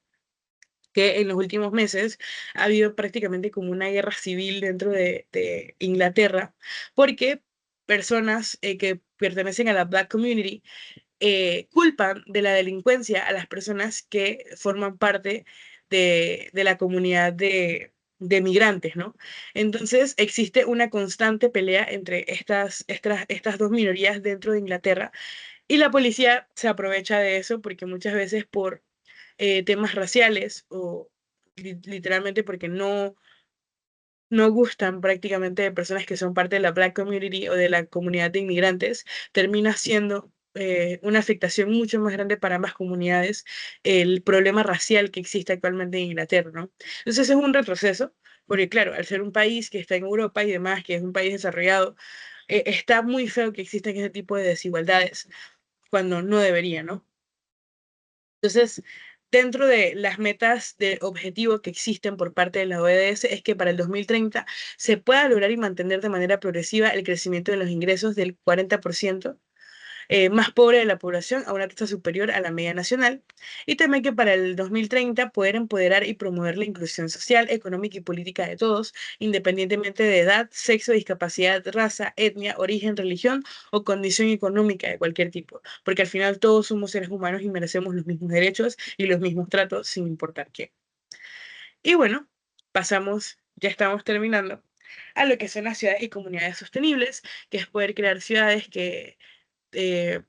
que en los últimos meses ha habido prácticamente como una guerra civil dentro de Inglaterra, porque personas que pertenecen a la Black Community culpan de la delincuencia a las personas que forman parte de la comunidad de migrantes, ¿no? Entonces existe una constante pelea entre estas dos minorías dentro de Inglaterra, y la policía se aprovecha de eso porque muchas veces por temas raciales o literalmente porque no gustan prácticamente de personas que son parte de la Black Community o de la comunidad de inmigrantes, termina siendo una afectación mucho más grande para ambas comunidades el problema racial que existe actualmente en Inglaterra, ¿no? Entonces es un retroceso, porque claro, al ser un país que está en Europa y demás, que es un país desarrollado, está muy feo que existan ese tipo de desigualdades cuando no debería, ¿no? Entonces, dentro de las metas de objetivo que existen por parte de la ODS es que para el 2030 se pueda lograr y mantener de manera progresiva el crecimiento de los ingresos del 40% más pobre de la población a una tasa superior a la media nacional, y también que para el 2030 poder empoderar y promover la inclusión social, económica y política de todos, independientemente de edad, sexo, discapacidad, raza, etnia, origen, religión o condición económica de cualquier tipo, porque al final todos somos seres humanos y merecemos los mismos derechos y los mismos tratos sin importar qué. Y bueno, pasamos, ya estamos terminando, a lo que son las ciudades y comunidades sostenibles, que es poder crear ciudades que eh,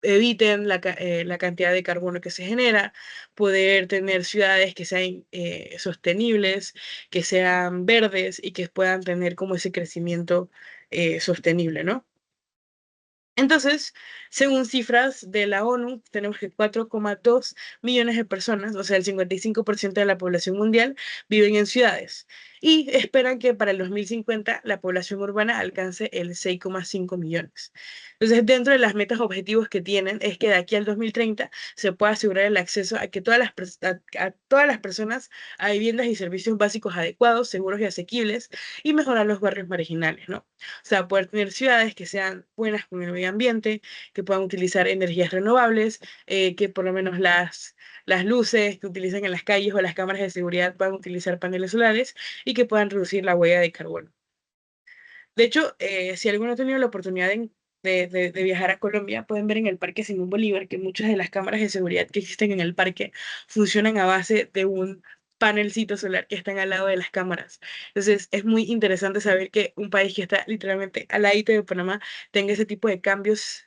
eviten la cantidad de carbono que se genera, poder tener ciudades que sean sostenibles, que sean verdes y que puedan tener como ese crecimiento sostenible, ¿no? Entonces, según cifras de la ONU, tenemos que 4,2 millones de personas, o sea, el 55% de la población mundial, viven en ciudades. Y esperan que para el 2050 la población urbana alcance el 6,5 millones. Entonces, dentro de las metas objetivos que tienen, es que de aquí al 2030 se pueda asegurar el acceso a que a todas las personas a viviendas y servicios básicos adecuados, seguros y asequibles, y mejorar los barrios marginales, ¿no? O sea, poder tener ciudades que sean buenas con el medio ambiente, que puedan utilizar energías renovables, que por lo menos las luces que utilizan en las calles o las cámaras de seguridad puedan utilizar paneles solares y que puedan reducir la huella de carbono. De hecho, si alguno ha tenido la oportunidad de viajar a Colombia, pueden ver en el Parque Simón Bolívar que muchas de las cámaras de seguridad que existen en el parque funcionan a base de un panelcito solar que están al lado de las cámaras. Entonces, es muy interesante saber que un país que está literalmente al ladito de Panamá tenga ese tipo de cambios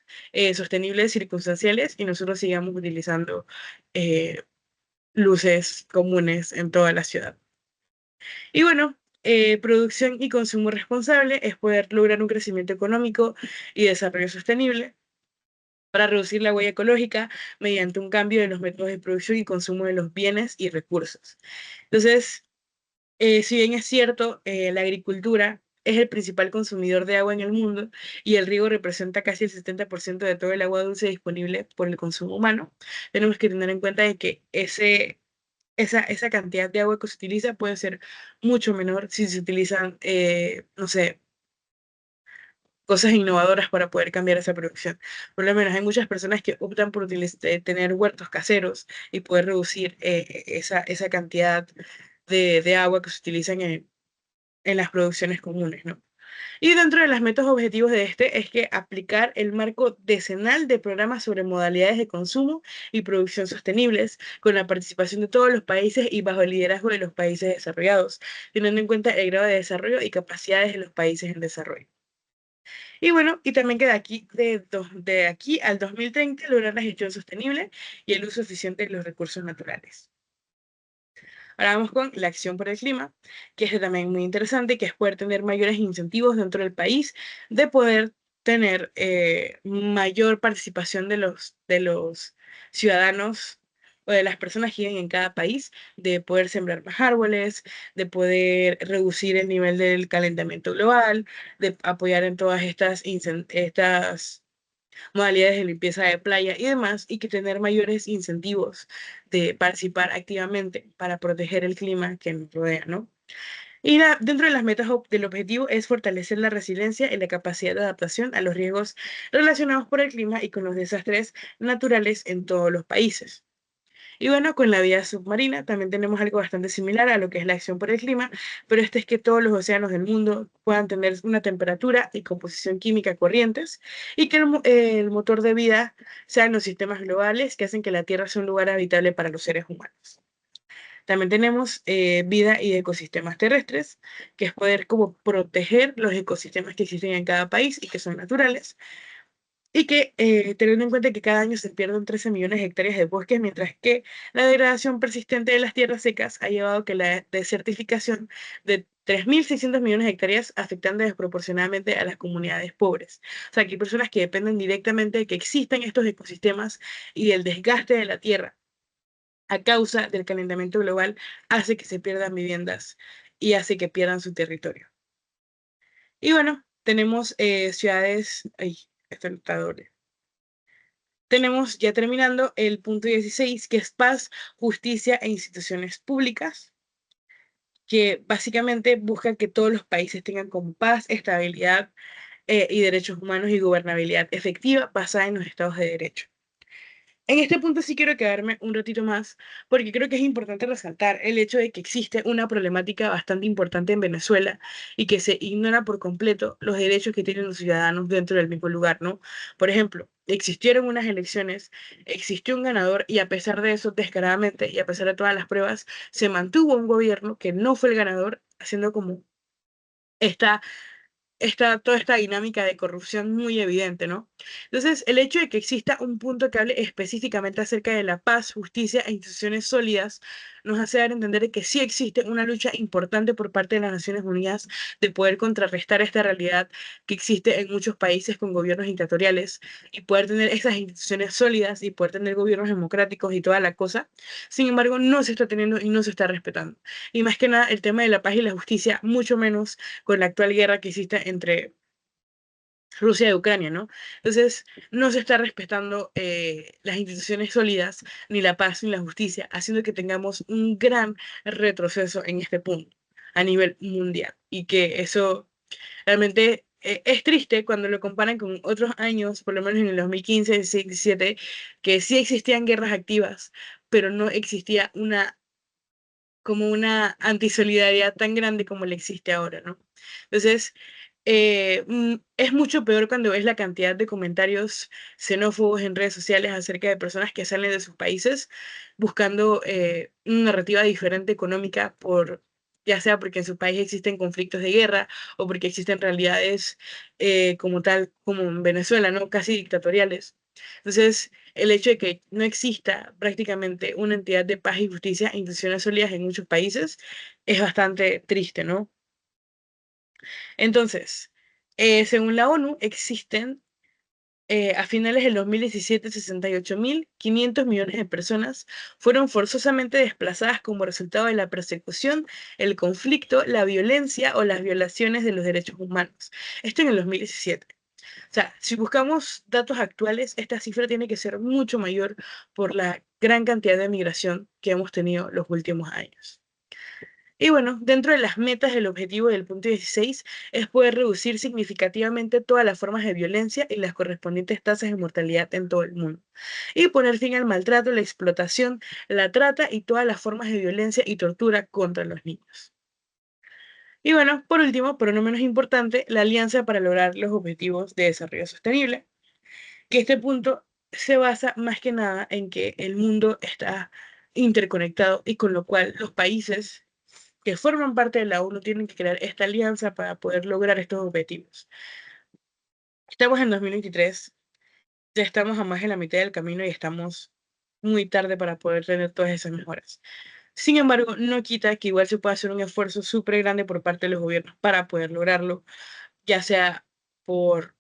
sostenibles, circunstanciales, y nosotros sigamos utilizando eh, luces comunes en toda la ciudad. Y bueno, producción y consumo responsable es poder lograr un crecimiento económico y desarrollo sostenible para reducir la huella ecológica mediante un cambio de los métodos de producción y consumo de los bienes y recursos. Entonces, si bien es cierto, la agricultura es el principal consumidor de agua en el mundo y el riego representa casi el 70% de todo el agua dulce disponible por el consumo humano, tenemos que tener en cuenta de que esa cantidad de agua que se utiliza puede ser mucho menor si se utilizan, no sé, cosas innovadoras para poder cambiar esa producción. Por lo menos hay muchas personas que optan por tener huertos caseros y poder reducir esa cantidad de agua que se utiliza en las producciones comunes, ¿no? Y dentro de los metas objetivos de este es que aplicar el marco decenal de programas sobre modalidades de consumo y producción sostenibles, con la participación de todos los países y bajo el liderazgo de los países desarrollados, teniendo en cuenta el grado de desarrollo y capacidades de los países en desarrollo. Y bueno, y también que de aquí al 2030 lograr la gestión sostenible y el uso eficiente de los recursos naturales. Ahora vamos con la acción por el clima, que es también muy interesante, que es poder tener mayores incentivos dentro del país, de poder tener mayor participación de los ciudadanos o de las personas que viven en cada país, de poder sembrar más árboles, de poder reducir el nivel del calentamiento global, de apoyar en todas estas modalidades de limpieza de playa y demás, y que tener mayores incentivos de participar activamente para proteger el clima que nos rodea, ¿no? Y dentro de las metas del objetivo es fortalecer la resiliencia y la capacidad de adaptación a los riesgos relacionados por el clima y con los desastres naturales en todos los países. Y bueno, con la vida submarina también tenemos algo bastante similar a lo que es la acción por el clima, pero este es que todos los océanos del mundo puedan tener una temperatura y composición química corrientes y que el motor de vida sean los sistemas globales que hacen que la Tierra sea un lugar habitable para los seres humanos. También tenemos vida y ecosistemas terrestres, que es poder como proteger los ecosistemas que existen en cada país y que son naturales, y que teniendo en cuenta que cada año se pierden 13 millones de hectáreas de bosques, mientras que la degradación persistente de las tierras secas ha llevado a que la desertificación de 3.600 millones de hectáreas afectando desproporcionadamente a las comunidades pobres. O sea, que hay personas que dependen directamente de que existan estos ecosistemas y el desgaste de la tierra a causa del calentamiento global hace que se pierdan viviendas y hace que pierdan su territorio. Y bueno, tenemos ciudades... Ay, esto está doble. Tenemos ya terminando el punto 16, que es paz, justicia e instituciones públicas, que básicamente busca que todos los países tengan como paz, estabilidad y derechos humanos y gobernabilidad efectiva basada en los estados de derecho. En este punto sí quiero quedarme un ratito más, porque creo que es importante resaltar el hecho de que existe una problemática bastante importante en Venezuela y que se ignora por completo los derechos que tienen los ciudadanos dentro del mismo lugar, ¿no? Por ejemplo, existieron unas elecciones, existió un ganador y a pesar de eso, descaradamente y a pesar de todas las pruebas, se mantuvo un gobierno que no fue el ganador, haciendo como esta toda esta dinámica de corrupción muy evidente, ¿no? Entonces, el hecho de que exista un punto que hable específicamente acerca de la paz, justicia e instituciones sólidas nos hace dar a entender que sí existe una lucha importante por parte de las Naciones Unidas de poder contrarrestar esta realidad que existe en muchos países con gobiernos dictatoriales y poder tener esas instituciones sólidas y poder tener gobiernos democráticos y toda la cosa. Sin embargo, no se está teniendo y no se está respetando. Y más que nada, el tema de la paz y la justicia, mucho menos con la actual guerra que existe entre Rusia y Ucrania, ¿no? Entonces, no se está respetando las instituciones sólidas, ni la paz, ni la justicia, haciendo que tengamos un gran retroceso en este punto a nivel mundial. Y que eso realmente es triste cuando lo comparan con otros años, por lo menos en el 2015, 2016, 2017, que sí existían guerras activas, pero no existía como una antisolidaridad tan grande como le existe ahora, ¿no? Entonces, es mucho peor cuando ves la cantidad de comentarios xenófobos en redes sociales acerca de personas que salen de sus países buscando una narrativa diferente económica ya sea porque en su país existen conflictos de guerra o porque existen realidades como tal, como en Venezuela, ¿no? Casi dictatoriales. Entonces, el hecho de que no exista prácticamente una entidad de paz y justicia e instituciones sólidas en muchos países es bastante triste, ¿no? Entonces, según la ONU, existen a finales del 2017 68.500 millones de personas fueron forzosamente desplazadas como resultado de la persecución, el conflicto, la violencia o las violaciones de los derechos humanos. Esto en el 2017. O sea, si buscamos datos actuales, esta cifra tiene que ser mucho mayor por la gran cantidad de migración que hemos tenido los últimos años. Y bueno, dentro de las metas del objetivo del punto 16 es poder reducir significativamente todas las formas de violencia y las correspondientes tasas de mortalidad en todo el mundo. Y poner fin al maltrato, la explotación, la trata y todas las formas de violencia y tortura contra los niños. Y bueno, por último, pero no menos importante, la Alianza para lograr los Objetivos de Desarrollo Sostenible, que este punto se basa más que nada en que el mundo está interconectado y con lo cual los países que forman parte de la ONU tienen que crear esta alianza para poder lograr estos objetivos. Estamos en 2023, ya estamos a más de la mitad del camino y estamos muy tarde para poder tener todas esas mejoras. Sin embargo, no quita que igual se pueda hacer un esfuerzo súper grande por parte de los gobiernos para poder lograrlo, ya sea por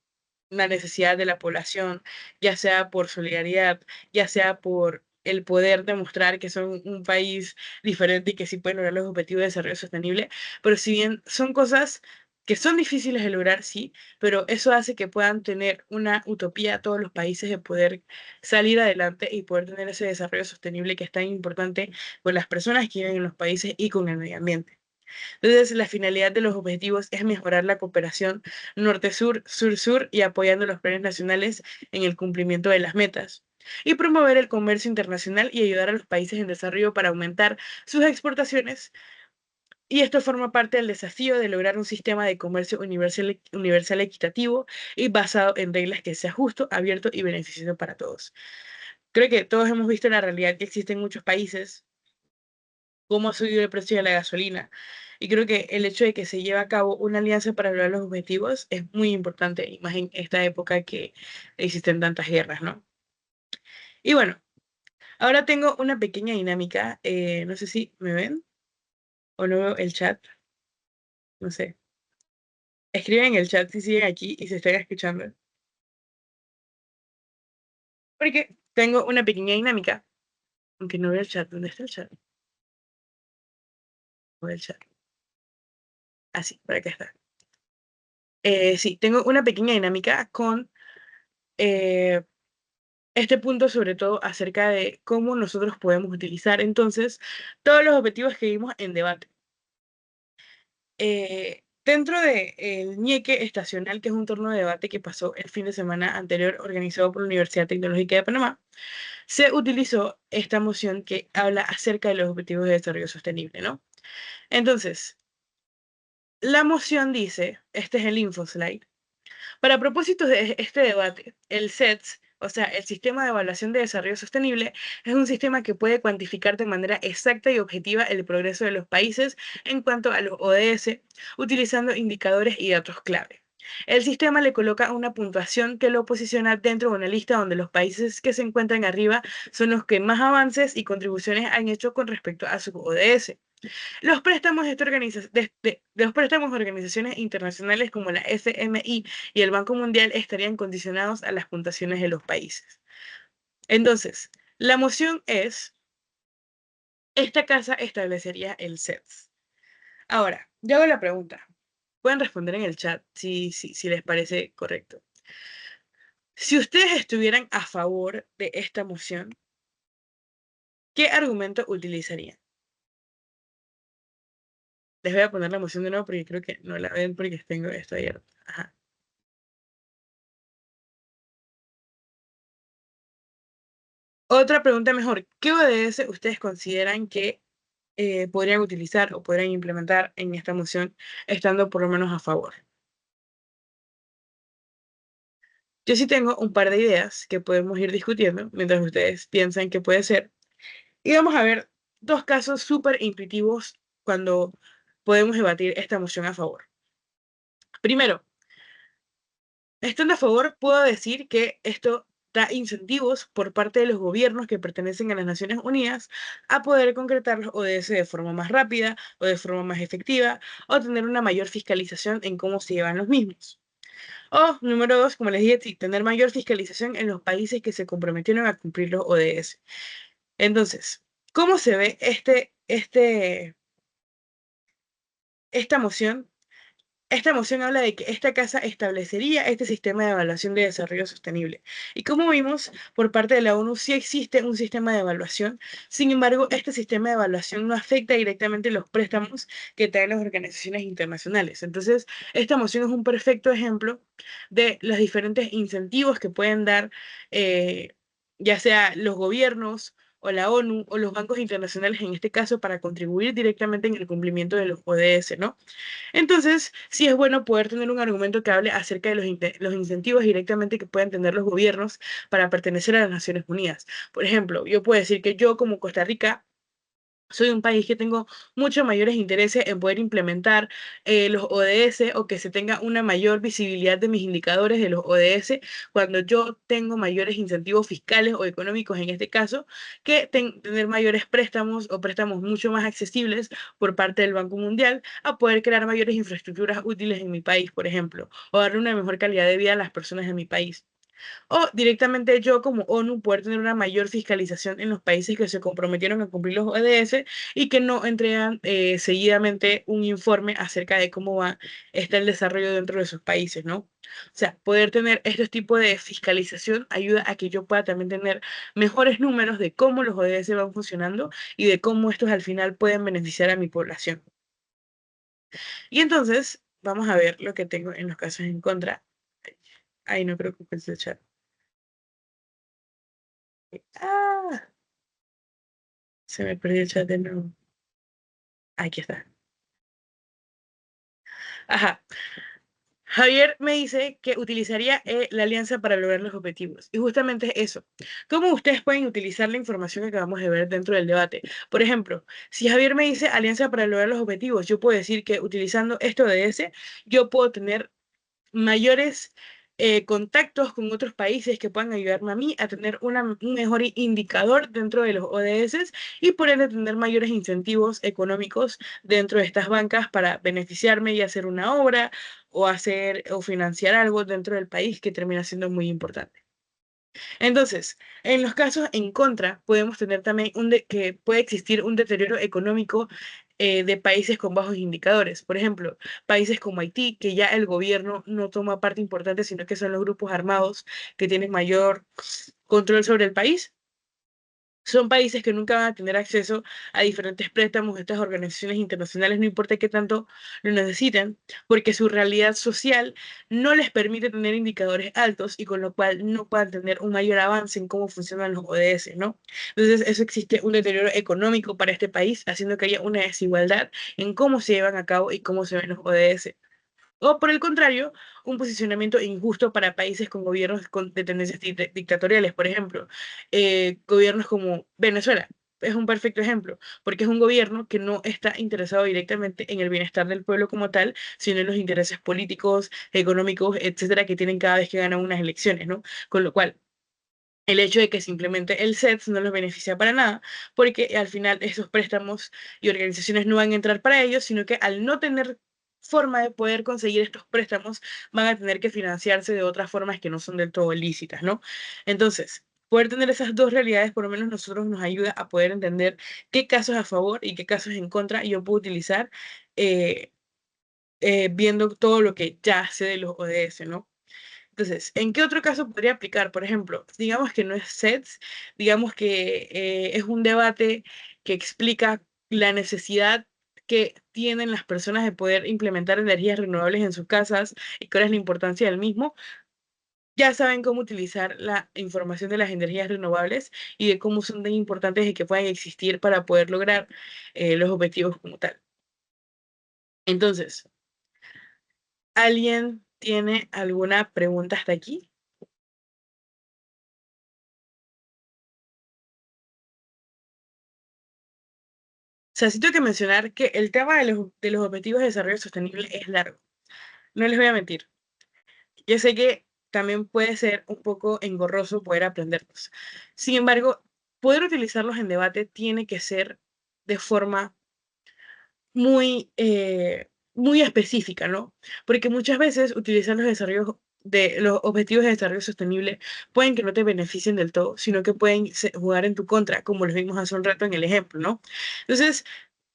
la necesidad de la población, ya sea por solidaridad, ya sea por el poder demostrar que son un país diferente y que sí pueden lograr los objetivos de desarrollo sostenible, pero si bien son cosas que son difíciles de lograr, sí, pero eso hace que puedan tener una utopía a todos los países de poder salir adelante y poder tener ese desarrollo sostenible que es tan importante con las personas que viven en los países y con el medio ambiente. Entonces, la finalidad de los objetivos es mejorar la cooperación norte-sur, sur-sur y apoyando los planes nacionales en el cumplimiento de las metas. Y promover el comercio internacional y ayudar a los países en desarrollo para aumentar sus exportaciones. Y esto forma parte del desafío de lograr un sistema de comercio universal equitativo y basado en reglas que sea justo, abierto y beneficioso para todos. Creo que todos hemos visto la realidad que existe en muchos países, cómo ha subido el precio de la gasolina. Y creo que el hecho de que se lleve a cabo una alianza para lograr los objetivos es muy importante, y más en esta época que existen tantas guerras, ¿no? Y bueno, ahora tengo una pequeña dinámica. No sé si me ven o no veo el chat. No sé. Escriben en el chat si siguen aquí y se están escuchando. Porque tengo una pequeña dinámica. Aunque no veo el chat. ¿Dónde está el chat? No veo el chat. Así, por acá está. Sí, tengo una pequeña dinámica con este punto, sobre todo acerca de cómo nosotros podemos utilizar entonces todos los objetivos que vimos en debate. Dentro del ñeque estacional, que es un torneo de debate que pasó el fin de semana anterior organizado por la Universidad Tecnológica de Panamá, se utilizó esta moción que habla acerca de los objetivos de desarrollo sostenible, ¿no? Entonces, la moción dice, este es el infoslide, para propósitos de este debate, el SETS, o sea, el Sistema de Evaluación de Desarrollo Sostenible, es un sistema que puede cuantificar de manera exacta y objetiva el progreso de los países en cuanto a los ODS, utilizando indicadores y datos clave. El sistema le coloca una puntuación que lo posiciona dentro de una lista donde los países que se encuentran arriba son los que más avances y contribuciones han hecho con respecto a sus ODS. Los préstamos los préstamos de organizaciones internacionales como la FMI y el Banco Mundial estarían condicionados a las puntuaciones de los países. Entonces, la moción es, esta casa establecería el SETS. Ahora, yo hago la pregunta. Pueden responder en el chat si les parece correcto. Si ustedes estuvieran a favor de esta moción, ¿qué argumento utilizarían? Les voy a poner la moción de nuevo porque creo que no la ven porque tengo esto abierto. Ajá. Otra pregunta mejor, ¿qué ODS ustedes consideran que podrían utilizar o podrían implementar en esta moción estando por lo menos a favor? Yo sí tengo un par de ideas que podemos ir discutiendo mientras ustedes piensan que puede ser. Y vamos a ver dos casos súper intuitivos cuando podemos debatir esta moción a favor. Primero, estando a favor, puedo decir que esto da incentivos por parte de los gobiernos que pertenecen a las Naciones Unidas a poder concretar los ODS de forma más rápida o de forma más efectiva o tener una mayor fiscalización en cómo se llevan los mismos. O, número dos, como les dije, sí, tener mayor fiscalización en los países que se comprometieron a cumplir los ODS. Entonces, ¿cómo se ve esta moción? Esta moción habla de que esta casa establecería este sistema de evaluación de desarrollo sostenible. Y como vimos, por parte de la ONU sí existe un sistema de evaluación. Sin embargo, este sistema de evaluación no afecta directamente los préstamos que traen las organizaciones internacionales. Entonces, esta moción es un perfecto ejemplo de los diferentes incentivos que pueden dar, ya sea los gobiernos o la ONU o los bancos internacionales en este caso para contribuir directamente en el cumplimiento de los ODS, ¿no? Entonces, sí es bueno poder tener un argumento que hable acerca de los incentivos directamente que puedan tener los gobiernos para pertenecer a las Naciones Unidas. Por ejemplo, yo puedo decir que yo como Costa Rica soy un país que tengo muchos mayores intereses en poder implementar los ODS o que se tenga una mayor visibilidad de mis indicadores de los ODS cuando yo tengo mayores incentivos fiscales o económicos en este caso, que tener mayores préstamos o préstamos mucho más accesibles por parte del Banco Mundial a poder crear mayores infraestructuras útiles en mi país, por ejemplo, o darle una mejor calidad de vida a las personas de mi país. O directamente yo como ONU poder tener una mayor fiscalización en los países que se comprometieron a cumplir los ODS y que no entregan seguidamente un informe acerca de cómo va el desarrollo dentro de sus países, ¿no? O sea, poder tener estos tipos de fiscalización ayuda a que yo pueda también tener mejores números de cómo los ODS van funcionando y de cómo estos al final pueden beneficiar a mi población. Y entonces, vamos a ver lo que tengo en los casos en contra. Ay, no creo que pensé echar. Ah, se me perdió el chat de nuevo. Aquí está. Ajá. Javier me dice que utilizaría la alianza para lograr los objetivos. Y justamente eso. ¿Cómo ustedes pueden utilizar la información que acabamos de ver dentro del debate? Por ejemplo, si Javier me dice alianza para lograr los objetivos, yo puedo decir que utilizando esto de ese, yo puedo tener mayores contactos con otros países que puedan ayudarme a mí a tener un mejor indicador dentro de los ODS y por ende tener mayores incentivos económicos dentro de estas bancas para beneficiarme y hacer una obra o hacer o financiar algo dentro del país que termina siendo muy importante. Entonces, en los casos en contra, podemos tener también que puede existir un deterioro económico de países con bajos indicadores. Por ejemplo, países como Haití, que ya el gobierno no toma parte importante, sino que son los grupos armados que tienen mayor control sobre el país. Son países que nunca van a tener acceso a diferentes préstamos de estas organizaciones internacionales, no importa qué tanto lo necesiten, porque su realidad social no les permite tener indicadores altos y con lo cual no puedan tener un mayor avance en cómo funcionan los ODS, ¿no? Entonces, eso existe un deterioro económico para este país, haciendo que haya una desigualdad en cómo se llevan a cabo y cómo se ven los ODS. O por el contrario, un posicionamiento injusto para países con gobiernos de tendencias dictatoriales, por ejemplo, gobiernos como Venezuela. Es un perfecto ejemplo, porque es un gobierno que no está interesado directamente en el bienestar del pueblo como tal, sino en los intereses políticos, económicos, etcétera, que tienen cada vez que ganan unas elecciones, ¿no? Con lo cual, el hecho de que simplemente el SETS no los beneficia para nada, porque al final esos préstamos y organizaciones no van a entrar para ellos, sino que al no tener forma de poder conseguir estos préstamos, van a tener que financiarse de otras formas que no son del todo lícitas, ¿no? Entonces, poder tener esas dos realidades, por lo menos nosotros nos ayuda a poder entender qué casos a favor y qué casos en contra yo puedo utilizar eh, viendo todo lo que ya sé de los ODS, ¿no? Entonces, ¿en qué otro caso podría aplicar? Por ejemplo, digamos que no es SETS, digamos que es un debate que explica la necesidad que tienen las personas de poder implementar energías renovables en sus casas y cuál es la importancia del mismo. Ya saben cómo utilizar la información de las energías renovables y de cómo son tan importantes y que puedan existir para poder lograr los objetivos como tal. Entonces, ¿alguien tiene alguna pregunta hasta aquí? O sea, sí tengo que mencionar que el tema de los objetivos de desarrollo sostenible es largo. No les voy a mentir. Yo sé que también puede ser un poco engorroso poder aprenderlos. Sin embargo, poder utilizarlos en debate tiene que ser de forma muy específica, ¿no? Porque muchas veces utilizar los objetivos de desarrollo sostenible pueden que no te beneficien del todo, sino que pueden jugar en tu contra, como lo vimos hace un rato en el ejemplo, ¿no? Entonces,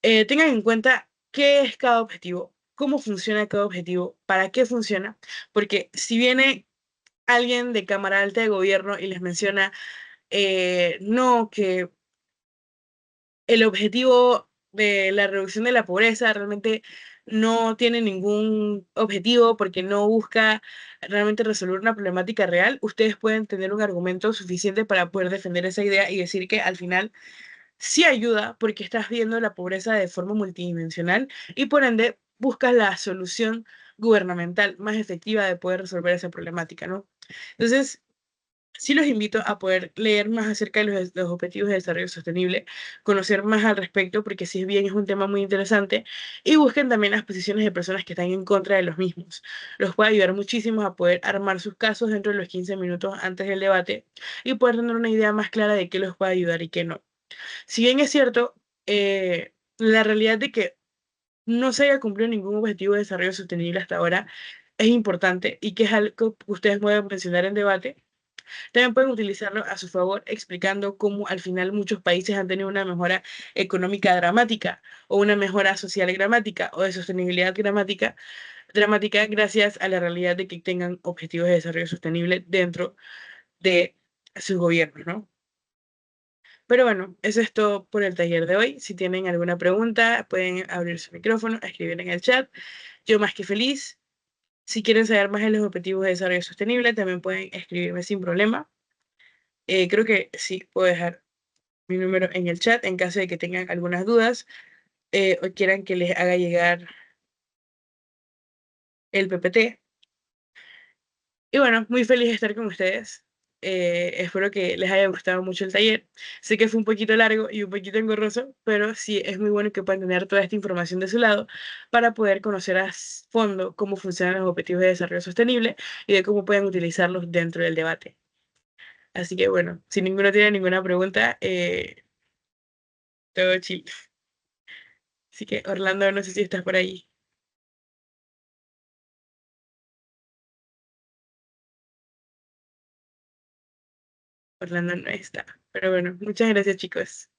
tengan en cuenta qué es cada objetivo, cómo funciona cada objetivo, para qué funciona, porque si viene alguien de cámara alta de gobierno y les menciona, no, que el objetivo de la reducción de la pobreza realmente no tiene ningún objetivo porque no busca realmente resolver una problemática real, ustedes pueden tener un argumento suficiente para poder defender esa idea y decir que al final sí ayuda porque estás viendo la pobreza de forma multidimensional y por ende buscas la solución gubernamental más efectiva de poder resolver esa problemática, ¿no? Entonces, sí los invito a poder leer más acerca de los objetivos de desarrollo sostenible, conocer más al respecto, porque si bien es un tema muy interesante, y busquen también las posiciones de personas que están en contra de los mismos. Los puede ayudar muchísimo a poder armar sus casos dentro de los 15 minutos antes del debate y poder tener una idea más clara de qué los puede ayudar y qué no. Si bien es cierto, la realidad de que no se haya cumplido ningún objetivo de desarrollo sostenible hasta ahora es importante y que es algo que ustedes pueden mencionar en debate. También pueden utilizarlo a su favor explicando cómo al final muchos países han tenido una mejora económica dramática o una mejora social dramática o de sostenibilidad dramática gracias a la realidad de que tengan objetivos de desarrollo sostenible dentro de sus gobiernos, ¿no? Pero bueno, eso es todo por el taller de hoy. Si tienen alguna pregunta, pueden abrir su micrófono, escribir en el chat. Yo más que feliz. Si quieren saber más de los objetivos de desarrollo sostenible, también pueden escribirme sin problema. Creo que sí, puedo dejar mi número en el chat en caso de que tengan algunas dudas o quieran que les haga llegar el PPT. Y bueno, muy feliz de estar con ustedes. Espero que les haya gustado mucho el taller. Sé que fue un poquito largo y un poquito engorroso, pero sí es muy bueno que puedan tener toda esta información de su lado para poder conocer a fondo cómo funcionan los objetivos de desarrollo sostenible y de cómo pueden utilizarlos dentro del debate. Así que bueno, si ninguno tiene ninguna pregunta, todo chill. Así que Orlando, no sé si estás por ahí. Orlando no está. Pero bueno, muchas gracias chicos.